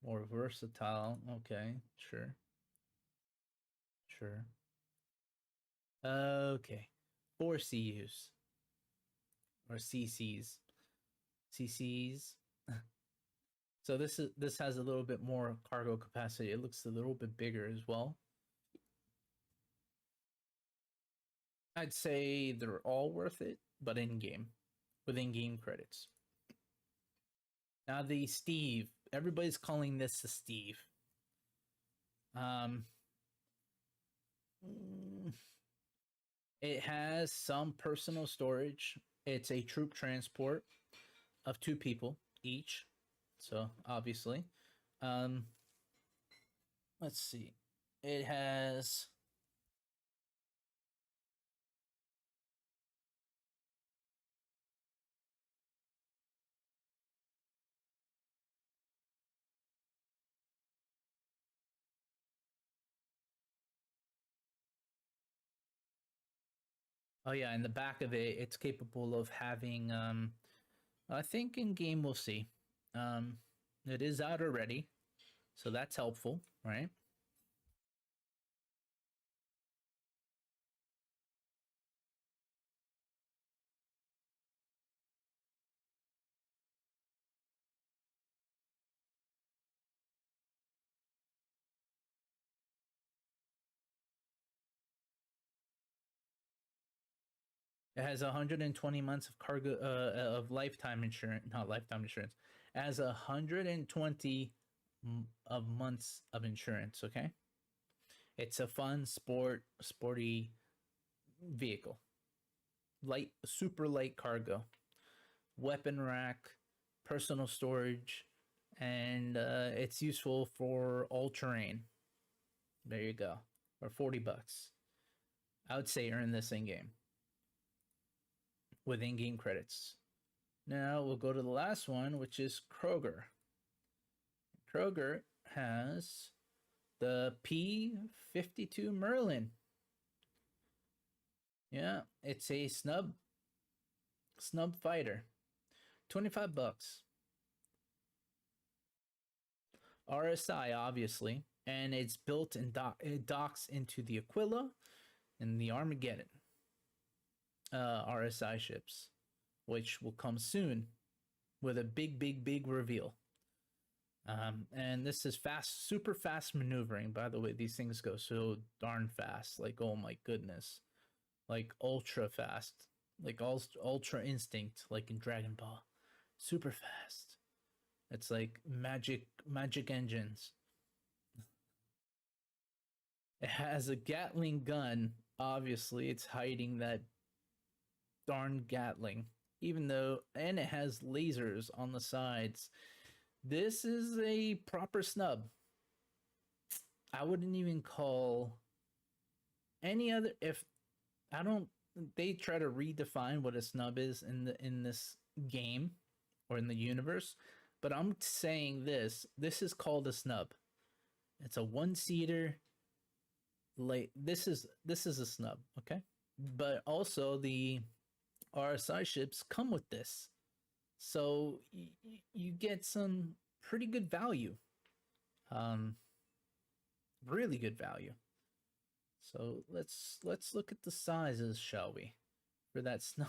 More versatile. Okay, sure. Sure. Okay. 4 CUs. Or CCs. CCs. So this has a little bit more cargo capacity. It looks a little bit bigger as well. I'd say they're all worth it, but in game, with in-game credits. Now the Steve, everybody's calling this the Steve. It has some personal storage. It's a troop transport of 2 people each. So obviously, let's see. It has oh yeah, in the back of it, it's capable of having I think in game we'll see. It is out already, so that's helpful, right? It has 120 months of cargo of lifetime insurance, not lifetime insurance. It has 120 of months of insurance. Okay, it's a fun sporty vehicle, light, super light cargo, weapon rack, personal storage, and it's useful for all terrain. There you go, for $40. I would say earn this in game with in-game credits. Now we'll go to the last one, which is Kruger. Kruger has the P-52 Merlin. Yeah, it's a snub fighter. $25. RSI, obviously, and it's built and it docks into the Aquila and the Armageddon RSI ships, which will come soon with a big reveal. And this is fast, super fast maneuvering. By the way, these things go so darn fast. Like, oh my goodness, like ultra fast, like ultra instinct, like in Dragon Ball, super fast. It's like magic engines. It has a Gatling gun. Obviously, it's hiding that darn Gatling, even though, and it has lasers on the sides. This is a proper snub. I wouldn't even call any other, if I don't, they try to redefine what a snub is in this game or in the universe, but I'm saying this is called a snub. It's a one-seater. Like this is a snub, okay? But also the RSI ships come with this, so you get some pretty good value, really good value. So let's look at the sizes, shall we, for that snub.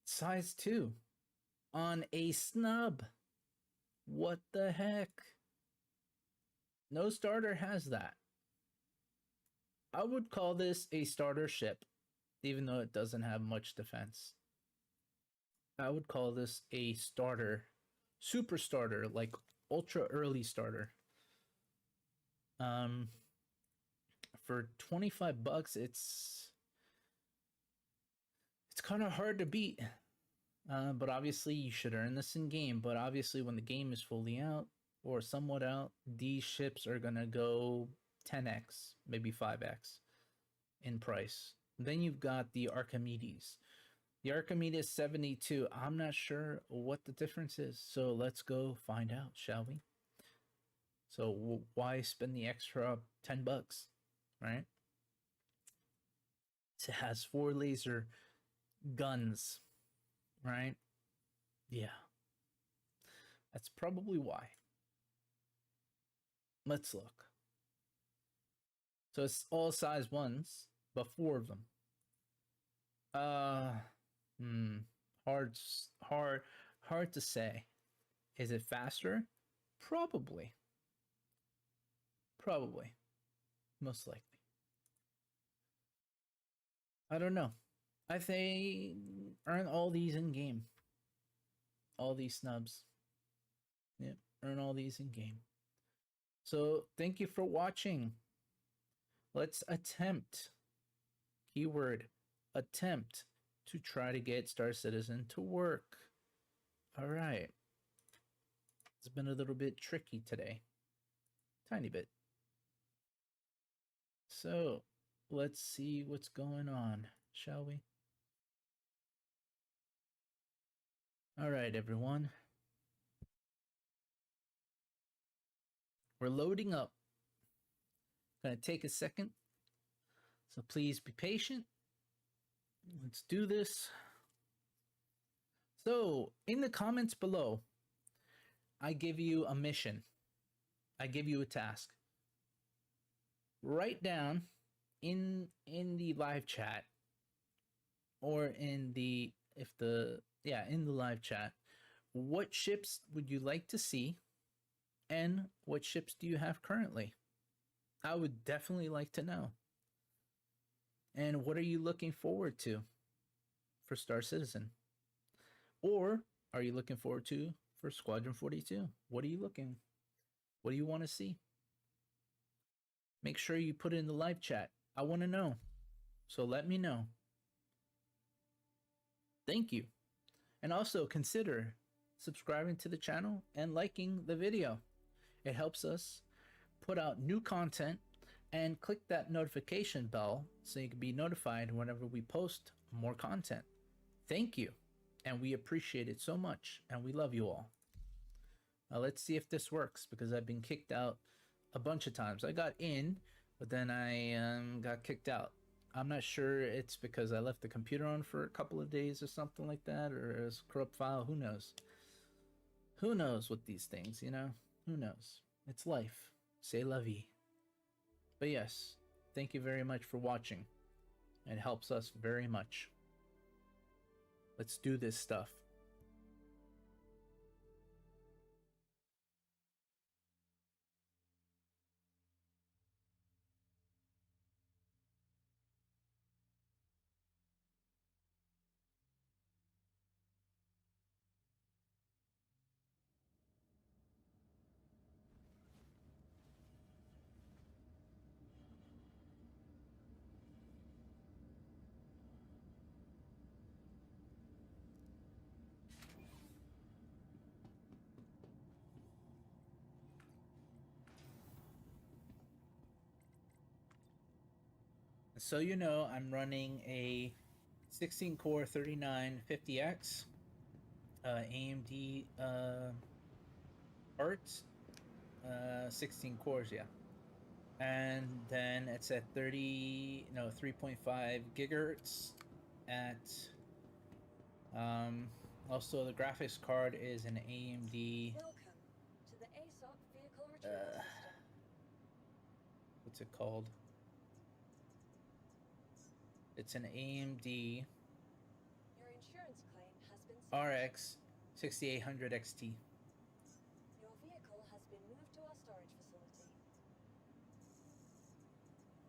Size 2 on a snub. What the heck? No starter has that. I would call this a starter ship, even though it doesn't have much defense. I would call this a starter, super starter, like ultra early starter. For $25, it's kind of hard to beat. But obviously you should earn this in game. But obviously when the game is fully out or somewhat out, these ships are gonna go 10x, maybe 5x in price. Then you've got the Archimedes. The Archimedes 72. I'm not sure what the difference is, so let's go find out, shall we? So why spend the extra $10, right? It has 4 laser guns, right? Yeah, that's probably why. Let's look. So it's all size 1s, but 4 of them. Hard to say. Is it faster? Probably. Most likely. I don't know. I think earn all these in game. All these snubs. Yep, earn all these in game. So thank you for watching. Let's attempt, keyword, attempt, to try to get Star Citizen to work. All right. It's been a little bit tricky today. Tiny bit. So let's see what's going on, shall we? All right, everyone. We're loading up. Gonna take a second, so please be patient. Let's do this. So in the comments below, I give you a mission. I give you a task. Write down in the live chat, or in the in the live chat, what ships would you like to see, and what ships do you have currently? I would definitely like to know. And what are you looking forward to for Star Citizen? Or are you looking forward to for Squadron 42? What do you want to see? Make sure you put it in the live chat. I want to know. So let me know. Thank you. And also consider subscribing to the channel and liking the video. It helps us put out new content, and click that notification bell so you can be notified whenever we post more content. Thank you. And we appreciate it so much. And we love you all. Now let's see if this works, because I've been kicked out a bunch of times. I got in, but then I got kicked out. I'm not sure it's because I left the computer on for a couple of days or something like that, or it's a corrupt file. Who knows? Who knows with these things, you know? Who knows? It's life. C'est la vie. But yes, thank you very much for watching. It helps us very much. Let's do this stuff. So you know, I'm running a 16-core 3950X AMD parts, 16 cores, yeah. And then it's at 3.5 gigahertz at also the graphics card is an AMD Welcome to the ASOP vehicle retrieval system. what's it called? It's an AMD Your insurance claim has been settled. RX 6800 XT. Your vehicle has been moved to our storage facility.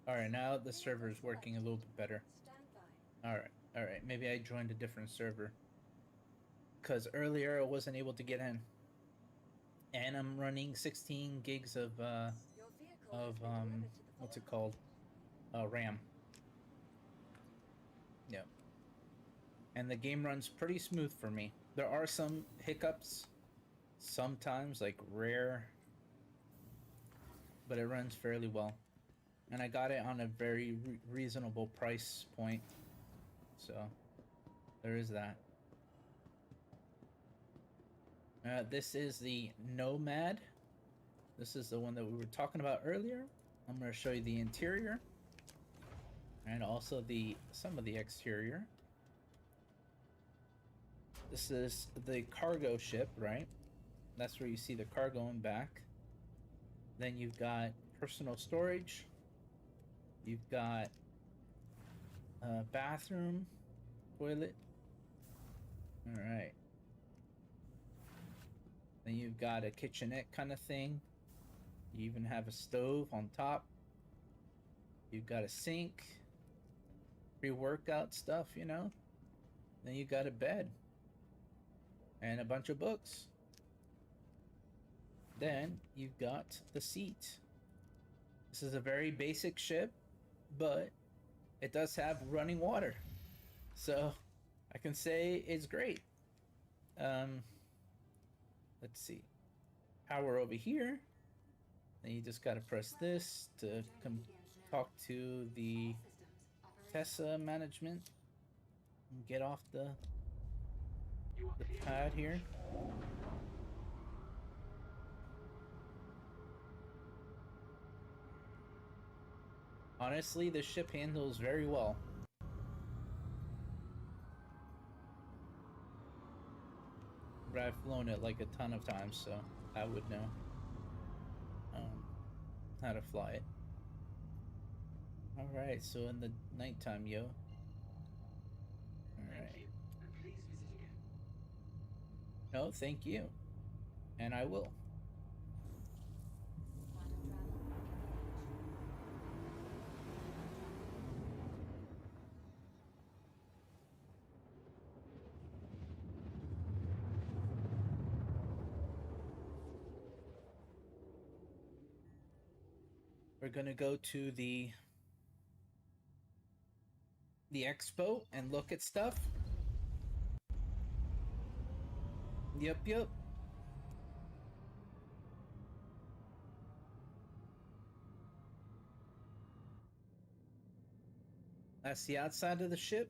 Alright, now the server is working a little bit better. Stand by. Alright. Maybe I joined a different server, because earlier I wasn't able to get in. And I'm running 16 gigs of Your vehicle has been delivered to the what's it following called? RAM. Yeah. And the game runs pretty smooth for me. There are some hiccups sometimes, like rare, but it runs fairly well. And I got it on a very reasonable price point, so there is that. This is the Nomad. This is the one that we were talking about earlier. I'm going to show you the interior and also some of the exterior. This is the cargo ship, right? That's where you see the cargo in back. Then you've got personal storage. You've got a bathroom, toilet. All right. Then you've got a kitchenette kind of thing. You even have a stove on top. You've got a sink, pre-workout stuff, you know. Then you got a bed and a bunch of books. Then you've got the seat. This is a very basic ship, but it does have running water, so I can say it's great. Let's see, power over here. Then you just gotta press this to talk to the Tesla management and get off the pad here. Honestly, the ship handles very well. But I've flown it like a ton of times, so I would know how to fly it. Alright, so in the nighttime, yo. Alright. Thank you, and please visit again. No, thank you. And I will. Quantum travel engaged. we're gonna go to the expo and look at stuff. Yep. That's the outside of the ship.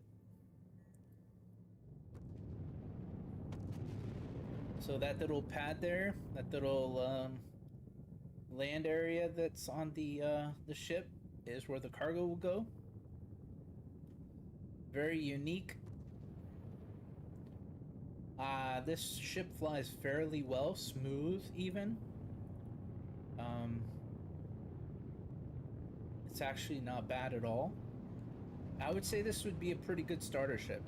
So that little pad there, that little land area that's on the ship is where the cargo will go. Very unique. This ship flies fairly well, smooth even. It's actually not bad at all. I would say this would be a pretty good starter ship.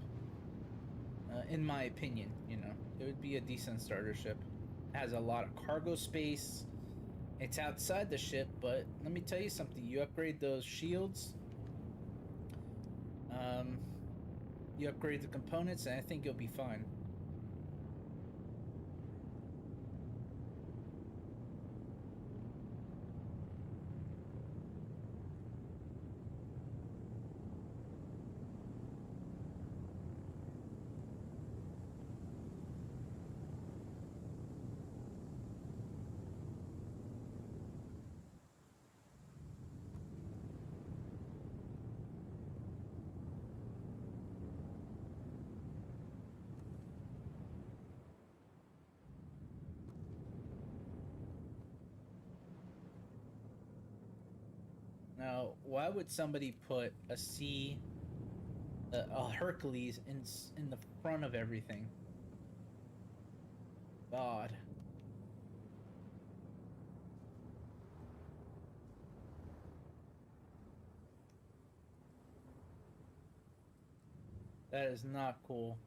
In my opinion, you know, it would be a decent starter ship. It has a lot of cargo space. It's outside the ship, but let me tell you something. You upgrade those shields. You upgrade the components, and I think you'll be fine. Now, why would somebody put a Hercules in the front of everything? God. That is not cool.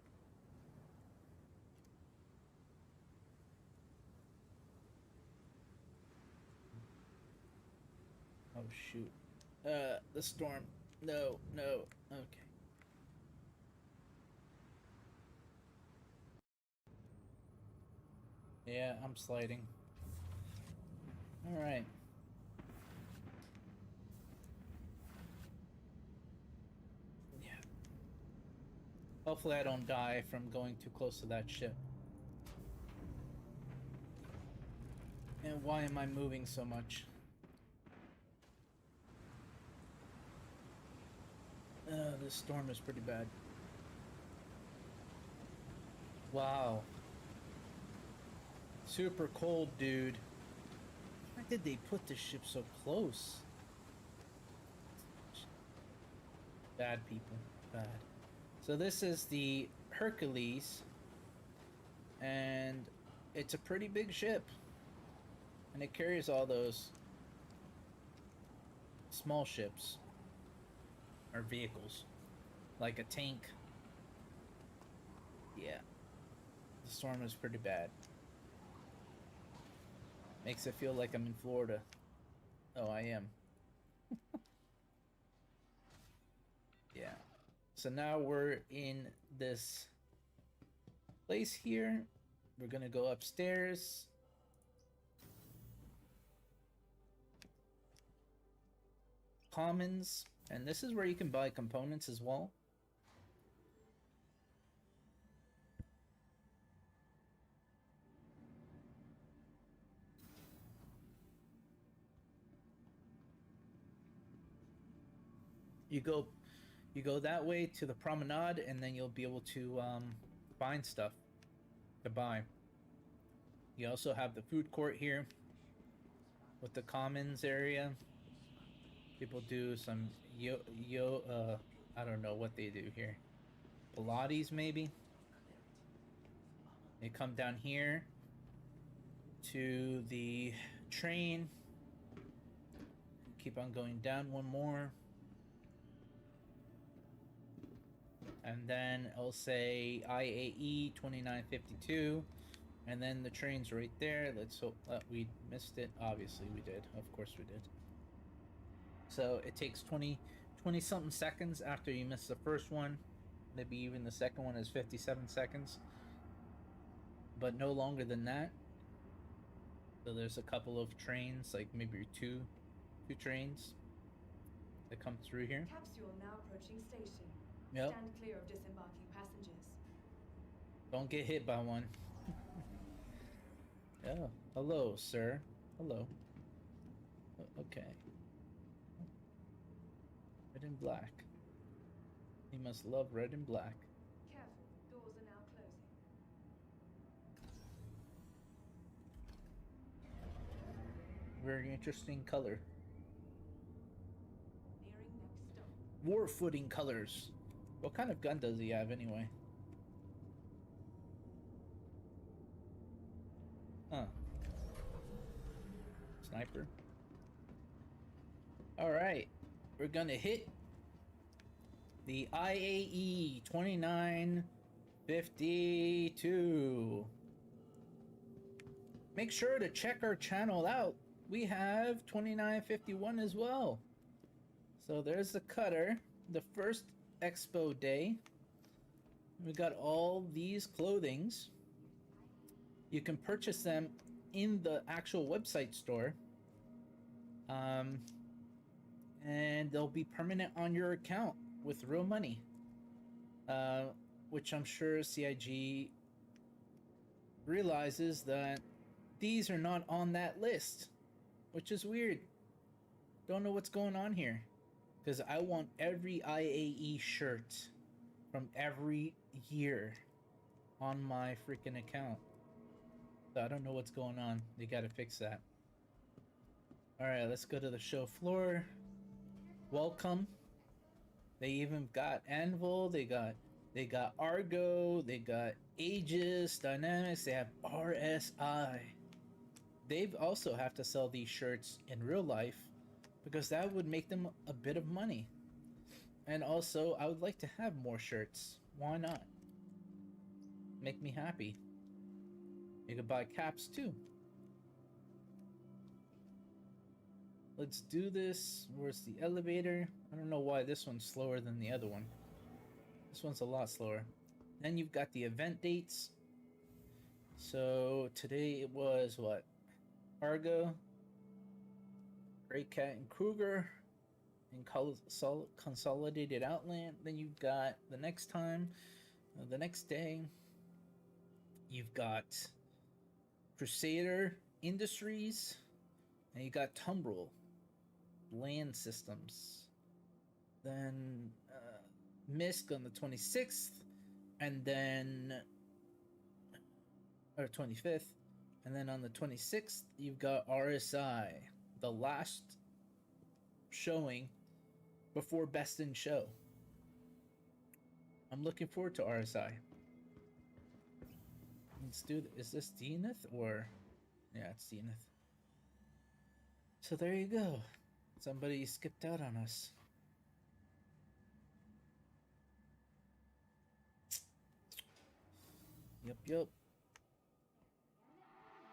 Oh shoot. The storm. No. Okay. Yeah, I'm sliding. Alright. Yeah. Hopefully I don't die from going too close to that ship. And why am I moving so much? This storm is pretty bad. Wow. Super cold, dude. Why did they put this ship so close? Bad people. Bad. So this is the Hercules. And it's a pretty big ship. And it carries all those small ships. Or vehicles. Like a tank. Yeah. The storm is pretty bad. Makes it feel like I'm in Florida. Oh, I am. Yeah. So now we're in this place here. We're gonna go upstairs. Commons. And this is where you can buy components as well. You go that way to the promenade, and then you'll be able to find stuff to buy. You also have the food court here with the commons area. People do some I don't know what they do here. Pilates maybe. They come down here to the train. Keep on going down one more. And then it'll say IAE 2952. And then the train's right there. Let's hope that we missed it. Obviously we did. Of course we did. So it takes 20 something seconds after you miss the first one. Maybe even the second one is 57 seconds. But no longer than that. So there's a couple of trains, like maybe two 2 trains that come through here. Capsule now approaching station. Yep. Stand clear of disembarking passengers. Don't get hit by one. Yeah. Hello, sir. Hello. Okay. Red and black. He must love red and black. Careful, doors are now closing. Very interesting color. Nearing next stop. War footing colors. What kind of gun does he have anyway? Huh. Sniper. Alright. We're gonna hit the IAE 2952. Make sure to check our channel out. We have 2951 as well. So there's the cutter. The first expo day. We got all these clothings. You can purchase them in the actual website store. And they'll be permanent on your account with real money. Which I'm sure CIG realizes that these are not on that list, which is weird. Don't know what's going on here. Because I want every IAE shirt from every year on my freaking account. So I don't know what's going on. They gotta fix that. Alright, let's go to the show floor. Welcome. They even got Anvil, they got ARGO, they got Aegis, Dynamics, they have RSI. They also have to sell these shirts in real life because that would make them a bit of money. And also, I would like to have more shirts. Why not? Make me happy. You could buy caps too. Let's do this. Where's the elevator? I don't know why this one's slower than the other one. This one's a lot slower. Then you've got the event dates. So today it was what? ARGO, Greycat and Kruger, and Consolidated Outland. Then you've got the next time, the next day, you've got Crusader Industries, and you got Tumbrel Land Systems. Then MISC on the 26th, and then or 25th, and then on the 26th you've got RSI, the last showing before Best in Show. I'm looking forward to RSI. Let's do is this Zenith or yeah, it's Zenith. So there you go. Somebody skipped out on us. Yep.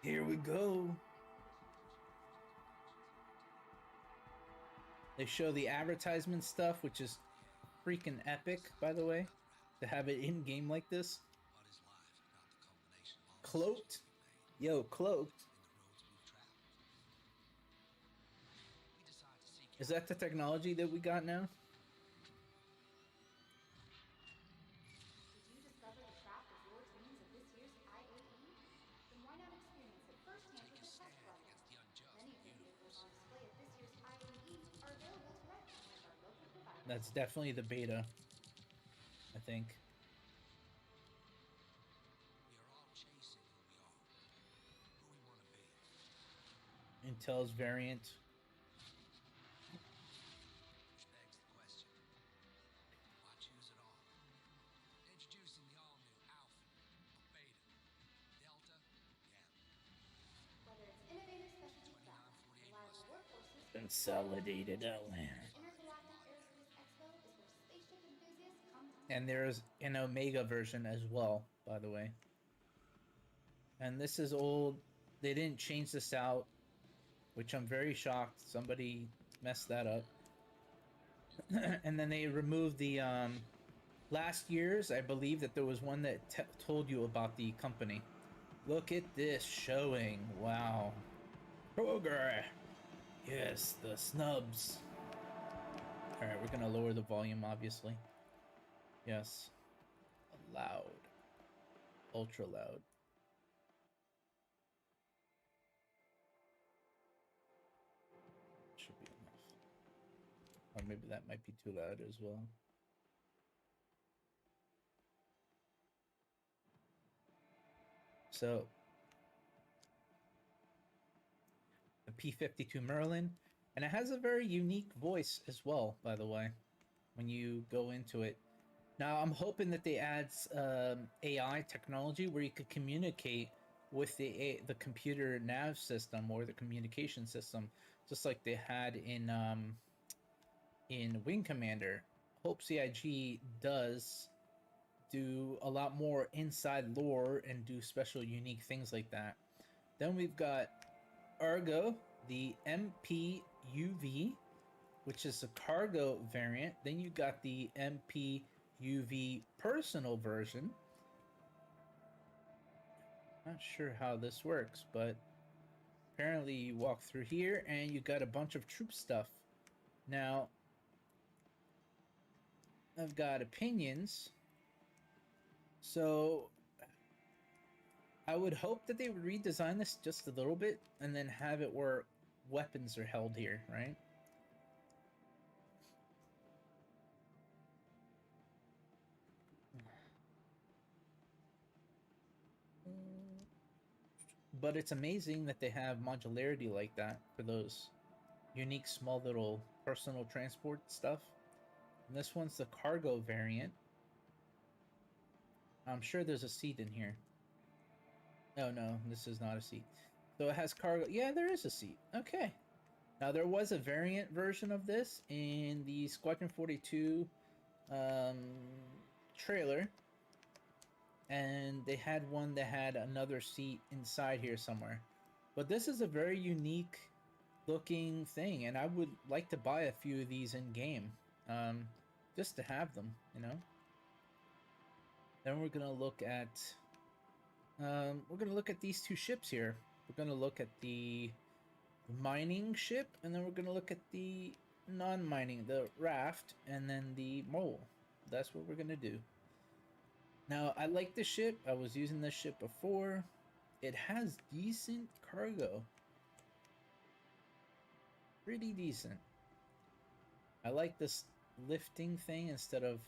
Here we go. They show the advertisement stuff, which is freaking epic, by the way, to have it in game like this. Cloaked? Yo, cloaked. Is that the technology that we got now? Did you discover the craft of your dreams at this year's IAE? Then why not experience it firsthand with a test run? Many of the vehicles on display at this year's IAE are available to rent from one of our local providers. That's definitely the beta, I think. We are all chasing who we are, who we want to be. Intel's variant. Which begs the question, why choose it all? Introducing the all-new Alpha, Beta, Delta, Gamma. Whether it's innovative specialty craft, reliable workforces, Consolidated Outland. Intergalactic Aerospace Expo is where spaceship enthusiasts come to And there's an Omega version as well, by the way. And this is old. They didn't change this out, which I'm very shocked. Somebody messed that up. And then they removed the last year's. I believe that there was one that told you about the company. Look at this showing. Wow. Kruger. Yeah, Yes, the snubs. Alright, we're gonna lower the volume, obviously. Yes. Loud. Ultra loud. Should be enough. Or maybe that might be too loud as well. So, the P-52 Merlin, and it has a very unique voice as well, by the way, when you go into it. Now, I'm hoping that they add AI technology where you could communicate with the computer nav system or the communication system, just like they had in Wing Commander. Hope CIG does do a lot more inside lore and do special unique things like that. Then we've got ARGO, the MPUV, which is a cargo variant. Then you got the MPUV personal version. Not sure how this works, but apparently you walk through here and you got a bunch of troop stuff. Now, I've got opinions. So I would hope that they would redesign this just a little bit and then have it where weapons are held here, right? But it's amazing that they have modularity like that for those unique small little personal transport stuff. And this one's the cargo variant. I'm sure there's a seat in here. Oh no, this is not a seat. So it has cargo. Yeah, there is a seat. Okay. Now there was a variant version of this in the Squadron 42 trailer. And they had one that had another seat inside here somewhere. But this is a very unique looking thing, and I would like to buy a few of these in game, just to have them, you know. Then we're gonna look at these two ships here. We're gonna look at the mining ship, and then we're gonna look at the non-mining, the raft, and then the mole. That's what we're gonna do. Now, I like this ship. I was using this ship before. It has decent cargo. Pretty decent. I like this lifting thing instead of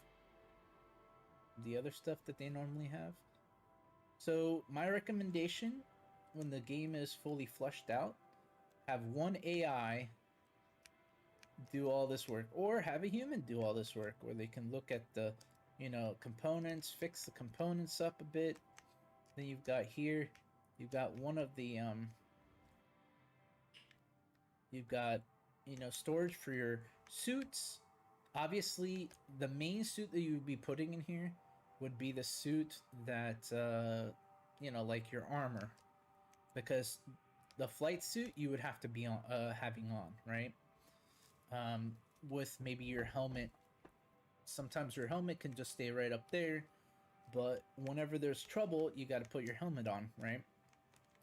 the other stuff that they normally have. So, my recommendation, when the game is fully fleshed out, have one AI do all this work, or have a human do all this work, where they can look at the, you know, components, fix the components up a bit. Then you've got here, you've got one of the you've got, you know, storage for your suits. Obviously, the main suit that you would be putting in here would be the suit that you know, like your armor, because the flight suit you would have to be on having on, right? With maybe your helmet. Sometimes your helmet can just stay right up there, but whenever there's trouble, you got to put your helmet on, right?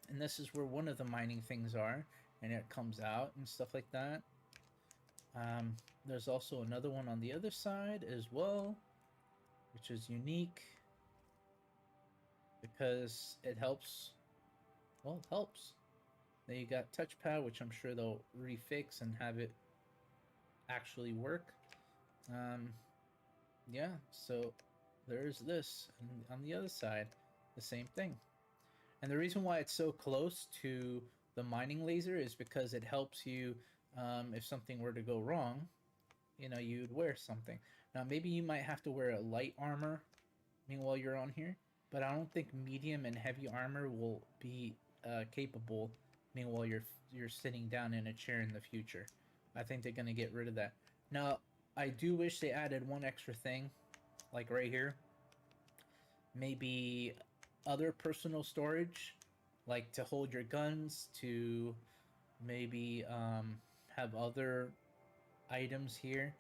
And this is where one of the mining things are, and it comes out and stuff like that. There's also another one on the other side as well, which is unique because it helps. Well, it helps. Then you got touchpad, which I'm sure they'll refix and have it actually work. Yeah, so there's this. And on the other side, the same thing. And the reason why it's so close to the mining laser is because it helps you, if something were to go wrong, you know, you'd wear something. Now, maybe you might have to wear a light armor while you're on here, but I don't think medium and heavy armor will be capable while you're sitting down in a chair in the future. I think they're going to get rid of that. Now, I do wish they added one extra thing, like right here. Maybe other personal storage, like to hold your guns, to maybe have other items here.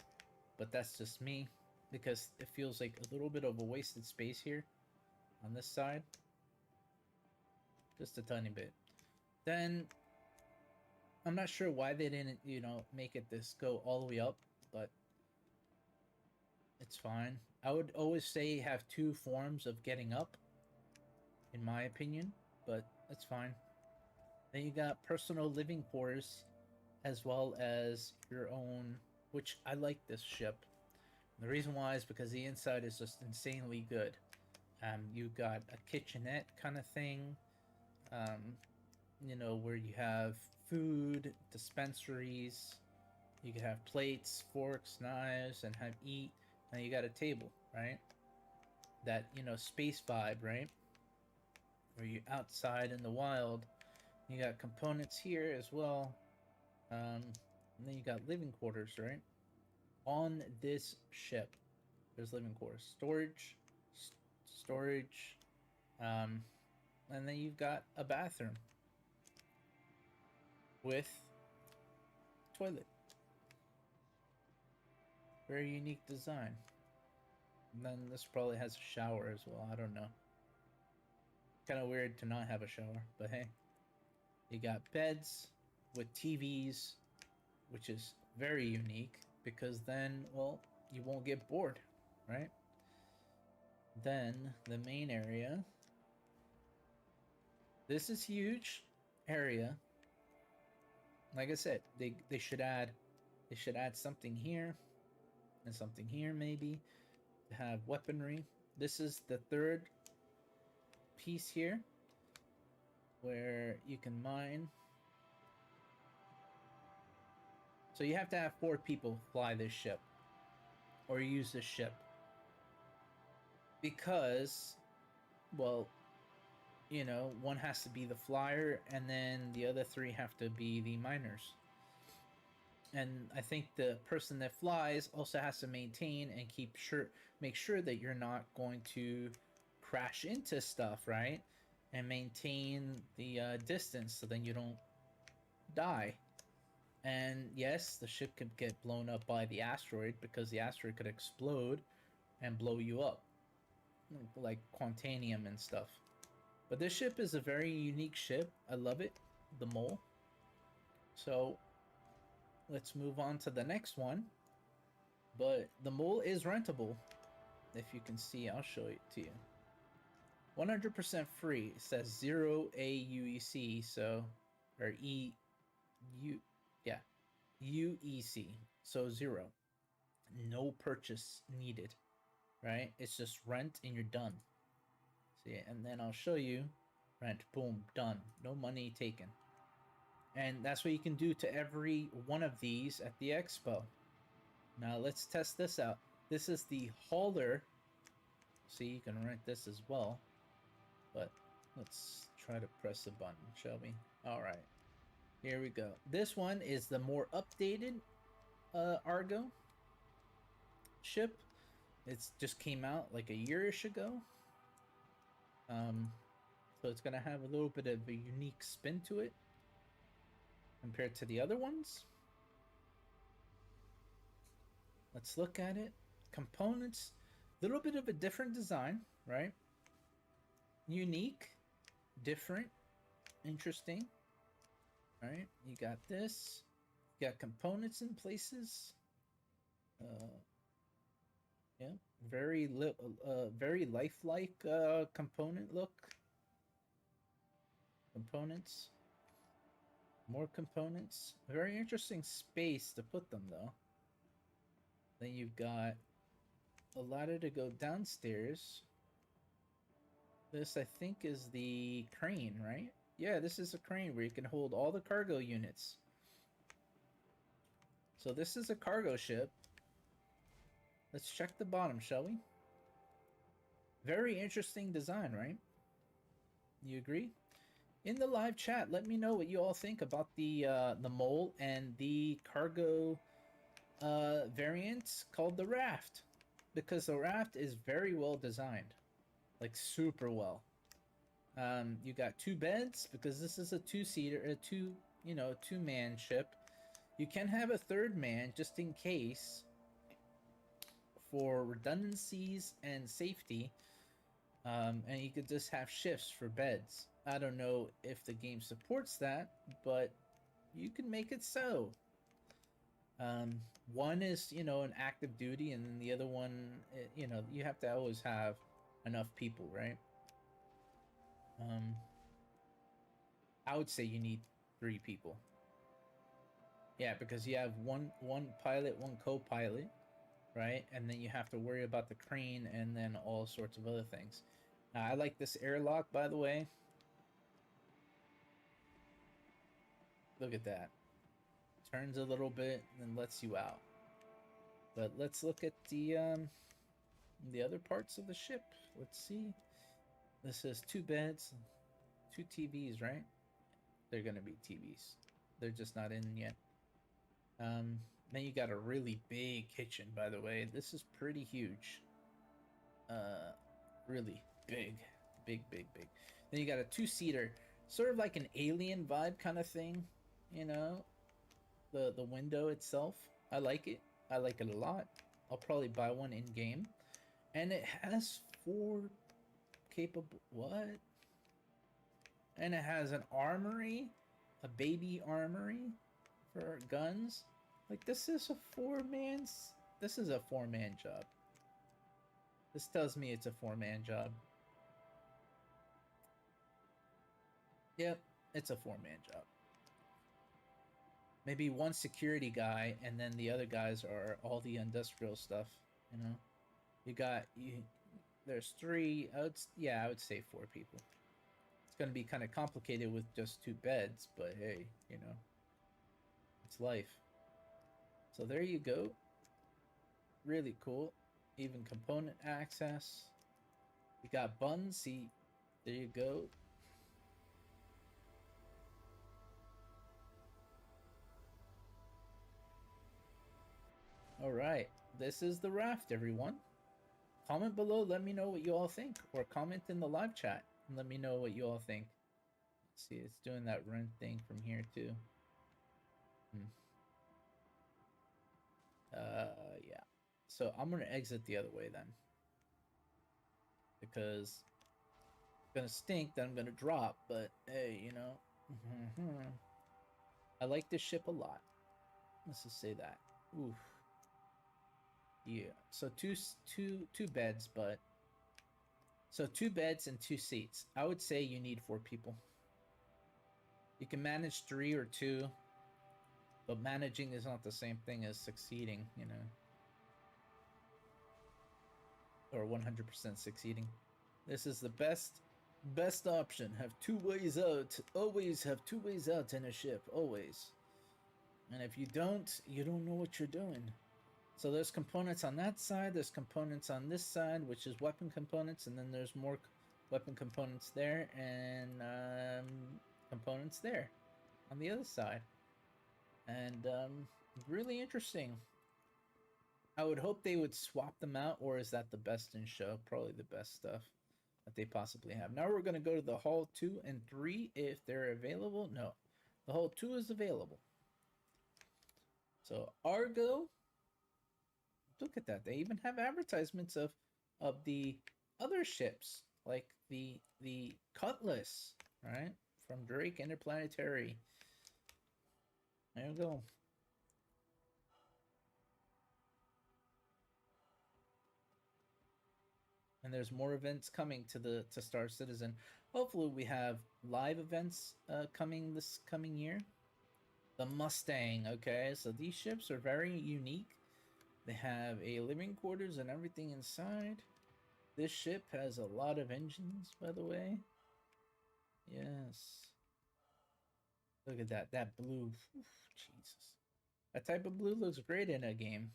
But that's just me, because it feels like a little bit of a wasted space here on this side. Just a tiny bit. Then I'm not sure why they didn't, you know, make it this go all the way up, but it's fine. I would always say have two forms of getting up, in my opinion, but it's fine. Then you got personal living quarters, as well as your own, which I like this ship. The reason why is because the inside is just insanely good. You got a kitchenette kind of thing, um, you know, where you have food, dispensaries, you could have plates, forks, knives, and have eat, and you got a table, right? That, you know, space vibe, right? Where you're outside in the wild. You got components here as well. And then you got living quarters, right? On this ship, there's living quarters, storage, um, and then you've got a bathroom with toilet. Very unique design. And then this probably has a shower as well. I don't know. Kind of weird to not have a shower, but hey. You got beds with TVs, which is very unique because then, well, you won't get bored, right? Then the main area. This is huge area. Like I said, they should add something here and something here maybe to have weaponry. This is the third piece here where you can mine. So you have to have 4 people fly this ship or use this ship because, well, you know, one has to be the flyer and then the other 3 have to be the miners. And I think the person that flies also has to maintain and make sure that you're not going to crash into stuff, right? And maintain the distance so then you don't die. And yes, the ship could get blown up by the asteroid because the asteroid could explode and blow you up, like Quantanium and stuff. But this ship is a very unique ship. I love it, the Mole. So let's move on to the next one. But the Mole is rentable. If you can see, I'll show it to you. 100% free. It says 0 AUEC, so or UEC, so 0. No purchase needed, right? It's just rent and you're done. See, and then I'll show you rent. Boom, done. No money taken. And that's what you can do to every one of these at the expo. Now let's test this out. This is the hauler. See, you can rent this as well. But let's try to press a button, shall we? All right. Here we go. This one is the more updated ARGO ship. It's just came out like a year-ish ago. So it's gonna have a little bit of a unique spin to it compared to the other ones. Let's look at it. Components, a little bit of a different design, right? Unique, different, interesting. All right, you got this. You got components in places. Yeah, very lifelike component look. Components. More components. A very interesting space to put them though. Then you've got a ladder to go downstairs. This I think is the crane, right? Yeah, this is a crane where you can hold all the cargo units. So this is a cargo ship. Let's check the bottom, shall we? Very interesting design, right? You agree? In the live chat, let me know what you all think about the Mole and the cargo variant called the Raft, because the Raft is very well designed, like super well. You got 2 beds because this is a 2-seater, a 2-man ship. You can have a 3rd man just in case for redundancies and safety. And you could just have shifts for beds. I don't know if the game supports that, but you can make it so. One is, you know, an active duty, and then the other one, you know, you have to always have enough people, right? I would say you need 3 people. Yeah, because you have one pilot, one co-pilot, right? And then you have to worry about the crane and then all sorts of other things. I like this airlock, by the way. Look at that. Turns a little bit and then lets you out. But let's look at the other parts of the ship. Let's see. This is 2 beds, 2 TVs, right? They're gonna be TVs. They're just not in yet. Then you got a really big kitchen, by the way. This is pretty huge. Really big. Big. Then you got a 2-seater. Sort of like an alien vibe kind of thing, you know? The window itself. I like it. I like it a lot. I'll probably buy one in game. And it has 4 capable... What? And it has an armory. A baby armory for guns. Like, this is a 4-man... This is a 4-man job. This tells me it's a 4-man job. Yep, it's a 4-man job. Maybe one security guy, and then the other guys are all the industrial stuff, you know? There's 3, I would say 4 people. It's gonna be kind of complicated with just 2 beds, but hey, you know, it's life. So there you go. Really cool. Even component access. We got buns, see, there you go. Alright, this is the raft, everyone. Comment below, let me know what you all think. Or comment in the live chat and let me know what you all think. Let's see, it's doing that run thing from here too. Yeah. So I'm gonna exit the other way then. Because it's gonna stink that I'm gonna drop, but hey, you know. I like this ship a lot. Let's just say that. Oof. Yeah. So two beds, but so 2 beds and 2 seats. I would say you need 4 people. You can manage 3 or 2, but managing is not the same thing as succeeding, you know. Or 100% succeeding. This is the best option. Have 2 ways out. Always have 2 ways out in a ship. Always. And if you don't know what you're doing. So there's components on that side. There's components on this side, which is weapon components. And then there's more weapon components there. And components there on the other side. And really interesting. I would hope they would swap them out, or is that the best in show? Probably the best stuff that they possibly have. Now we're going to go to the Hull 2 and 3 if they're available. No, the Hull 2 is available. So Argo, look at that. They even have advertisements of the other ships, like the Cutlass, right? From Drake Interplanetary. There you go. And there's more events coming to Star Citizen. Hopefully we have live events coming this coming year. The Mustang, okay? So these ships are very unique. They have a living quarters and everything inside. This ship has a lot of engines, by the way. Yes. Look at that. That blue. Oof, Jesus. That type of blue looks great in a game.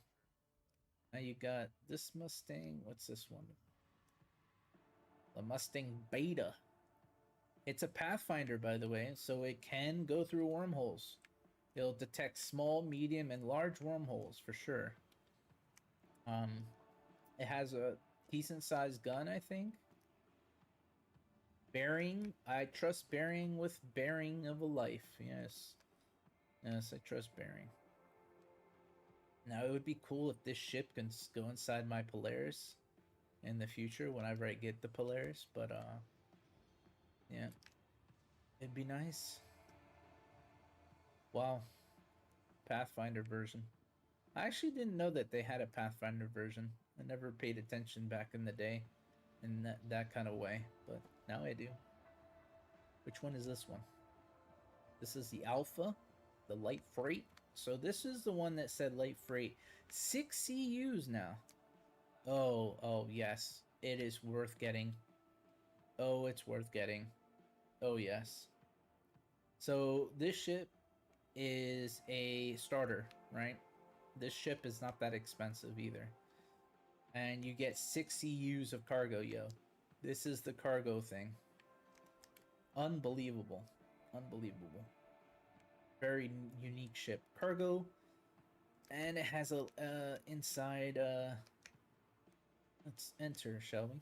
Now you got this Mustang. What's this one? The Mustang Beta. It's a Pathfinder, by the way, so it can go through wormholes. It'll detect small, medium, and large wormholes for sure. It has a decent-sized gun, I think. Bearing, I trust Bearing with Bearing of a life. Yes, yes, I trust Bearing. Now it would be cool if this ship can go inside my Polaris in the future whenever I get the Polaris, but yeah, it'd be nice. wow. Pathfinder version. I actually didn't know that they had a Pathfinder version. I never paid attention back in the day in that kind of way, but now I do. Which one is this one? This is the Alpha, the light freight. So this is the one that said light freight. 6 CUs now. Oh, yes. It is worth getting. Oh, it's worth getting. Oh, yes. So this ship is a starter, right? This ship is not that expensive either. And you get 6 CUs of cargo, yo. This is the cargo thing. Unbelievable. Unbelievable. Very unique ship. Cargo. And it has a inside let's enter, shall we?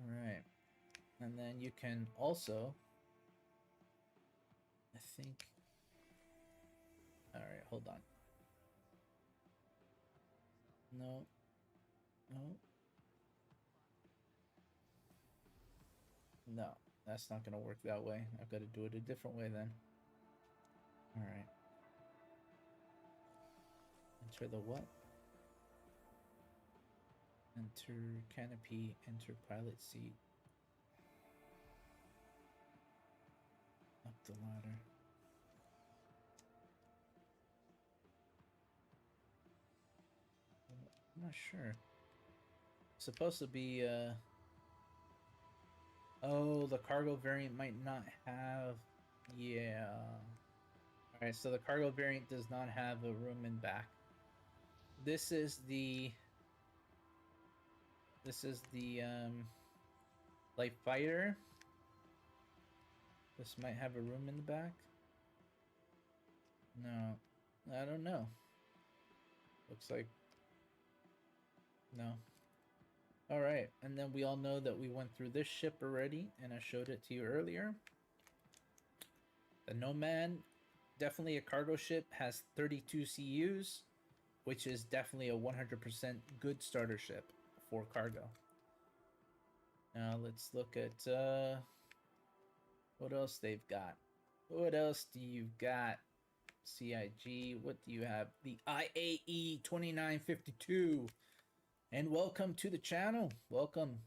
Alright. And then you can also, I think, alright, hold on. No. No, that's not gonna work that way. I've got to do it a different way then. Alright. Enter the what? Enter canopy, enter pilot seat. Up the ladder. I'm not sure. It's supposed to be oh, the cargo variant might not have. Yeah. Alright, so the cargo variant does not have a room in back. This is the light fighter. This might have a room in the back. No. I don't know. Looks like no. Alright, and then we all know that we went through this ship already, and I showed it to you earlier. The Nomad, definitely a cargo ship, has 32 CUs, which is definitely a 100% good starter ship for cargo. Now let's look at what else they've got. What else do you got? CIG, what do you have? The IAE 2952. And welcome to the channel. Welcome.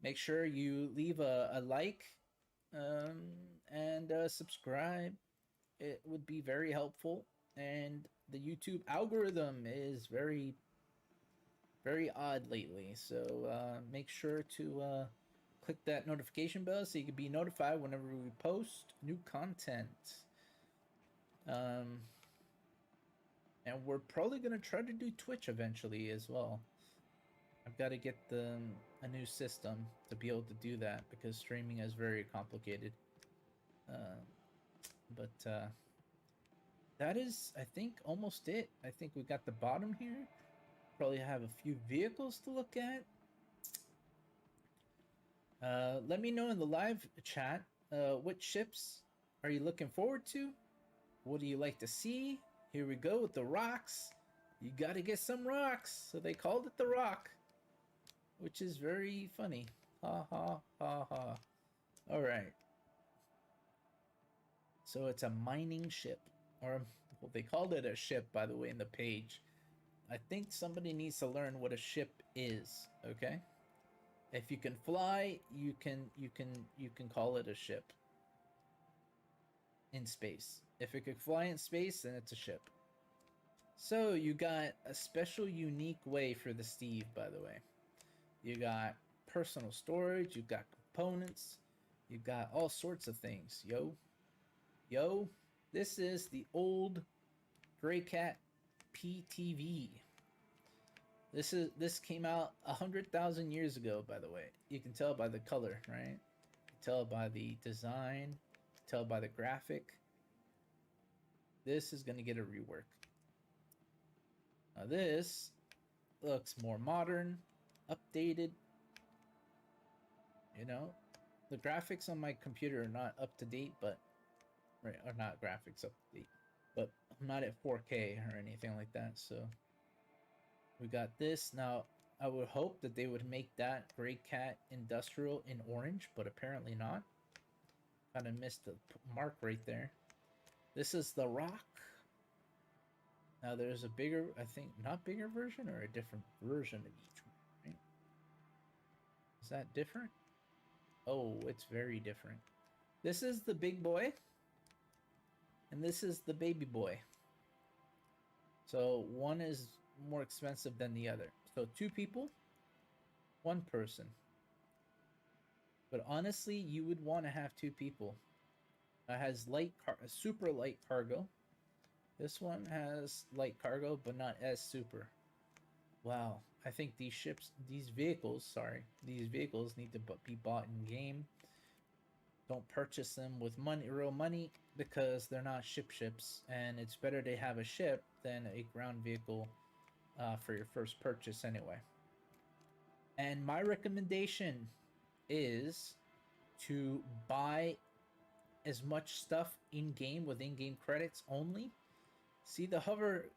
Make sure you leave a like and subscribe. It would be very helpful. And the YouTube algorithm is very, very odd lately. So make sure to click that notification bell so you can be notified whenever we post new content. And we're probably going to try to do Twitch eventually as well. I've got to get a new system to be able to do that because streaming is very complicated. But that is, I think, almost it. I think we got the bottom here. Probably have a few vehicles to look at. Let me know in the live chat, what ships are you looking forward to? What do you like to see? Here we go with the rocks. You gotta get some rocks. So they called it the Rock, which is very funny. Ha ha ha ha. Alright. So it's a mining ship. Or, well, they called it a ship, by the way, in the page. I think somebody needs to learn what a ship is, okay? If you can fly, you can call it a ship. In space. If it could fly in space, then it's a ship. So you got a special unique way for the Steve, by the way. You got personal storage, you got components, you got all sorts of things. Yo, this is the old Greycat PTV. This came out 100,000 years ago, by the way. You can tell by the color, right? You can tell by the design, tell by the graphic. This is going to get a rework. Now this looks more modern, updated. You know, the graphics on my computer are not up to date, but right, are not graphics up to date, but I'm not at 4K or anything like that. So we got this. Now I would hope that they would make that Greycat Industrial in orange, but apparently not, Kind of missed the mark right there. This is the Rock. Now there's a bigger, I think, not bigger version or a different version of each one, right? Is that different? Oh, it's very different. This is the big boy. And this is the baby boy. So one is more expensive than the other. So 2 people, 1 person. But honestly, you would want to have 2 people. It has super light cargo. This one has light cargo, but not as super. Wow, I think these vehicles need to be bought in game. Don't purchase them with real money, because they're not ships, and it's better to have a ship than a ground vehicle for your first purchase anyway. And my recommendation is to buy as much stuff in game with in-game credits only. See the hover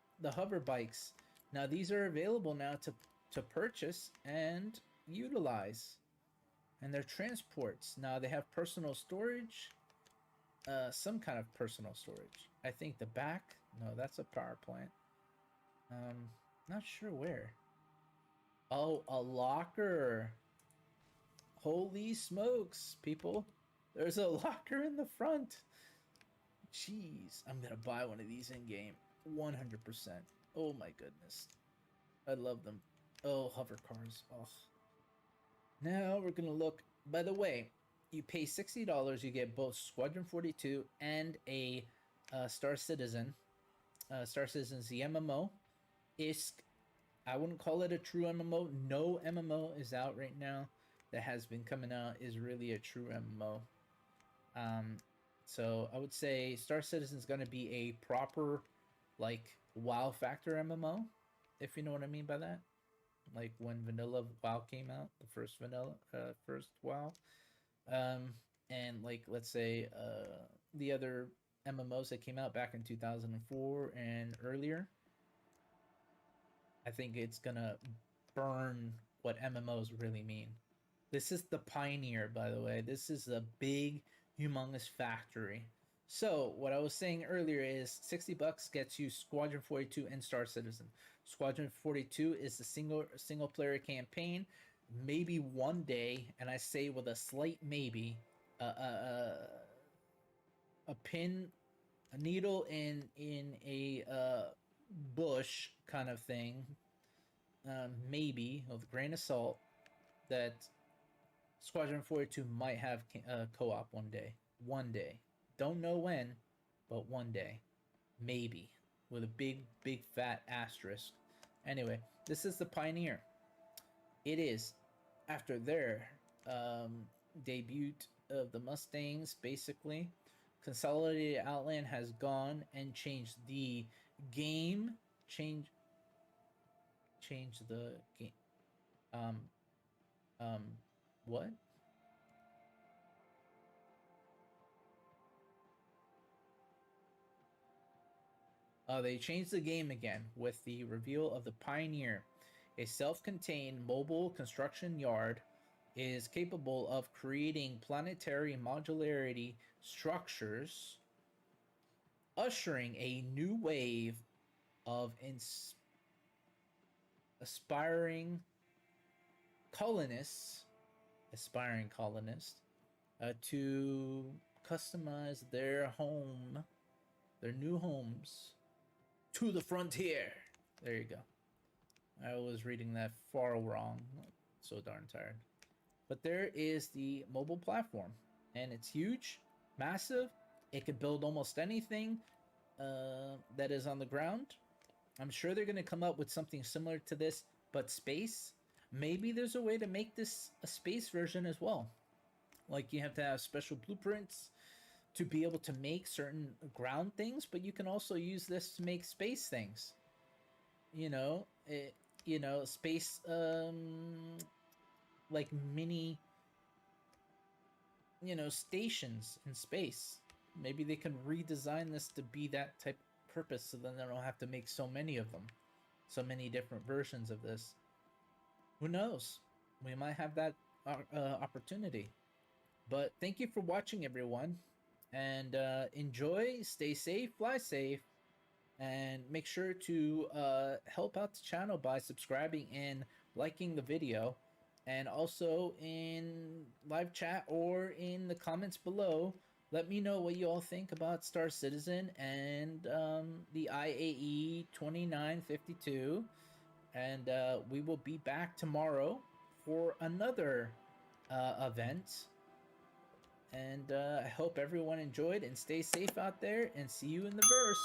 bikes. Now these are available now to purchase and utilize. And they're transports. Now they have personal storage. Some kind of personal storage. I think the back. No, that's a power plant. Not sure where. Oh, a locker. Holy smokes, people. There's a locker in the front. Jeez, I'm gonna buy one of these in game. 100%. Oh my goodness. I love them. Oh, hover cars. Oh. Now we're gonna look. By the way, you pay $60, you get both Squadron 42 and a Star Citizen. Star Citizen's the MMO. I wouldn't call it a true MMO. No MMO is out right now that has been coming out is really a true MMO. So I would say Star Citizen's gonna be a proper, like, WoW factor MMO, if you know what I mean by that. Like when vanilla WoW came out, the first WoW. And like, let's say the other MMOs that came out back in 2004 and earlier. I think it's gonna burn what MMOs really mean. This is the Pioneer, by the way. This is a big, humongous factory. So what I was saying earlier is $60 gets you Squadron 42 and Star Citizen. Squadron 42 is the single player campaign. Maybe one day, and I say with a slight maybe, a needle in a bush kind of thing. Maybe with a grain of salt that Squadron 42 might have co-op one day. One day. Don't know when, but one day. Maybe. With a big, big fat asterisk. Anyway, this is the Pioneer. It is after their debut of the Mustangs, basically. Consolidated Outland has gone and changed the game. Change the game. What? They changed the game again with the reveal of the Pioneer. A self-contained mobile construction yard is capable of creating planetary modularity structures, ushering a new wave of aspiring colonists to customize their new homes to the frontier. There you go. I was reading that far wrong. So darn tired. But there is the mobile platform, and it's huge, massive. It could build almost anything that is on the ground. I'm sure they're going to come up with something similar to this, but space. Maybe there's a way to make this a space version as well. Like you have to have special blueprints to be able to make certain ground things, but you can also use this to make space things. Space, like mini, stations in space. Maybe they can redesign this to be that type of purpose, so then they don't have to make so many of them, so many different versions of this. Who knows? We might have that opportunity. But thank you for watching, everyone. And enjoy, stay safe, fly safe, and make sure to help out the channel by subscribing and liking the video. And also in live chat or in the comments below, let me know what you all think about Star Citizen and the IAE 2952. And we will be back tomorrow for another event. And I hope everyone enjoyed and stay safe out there, and see you in the verse.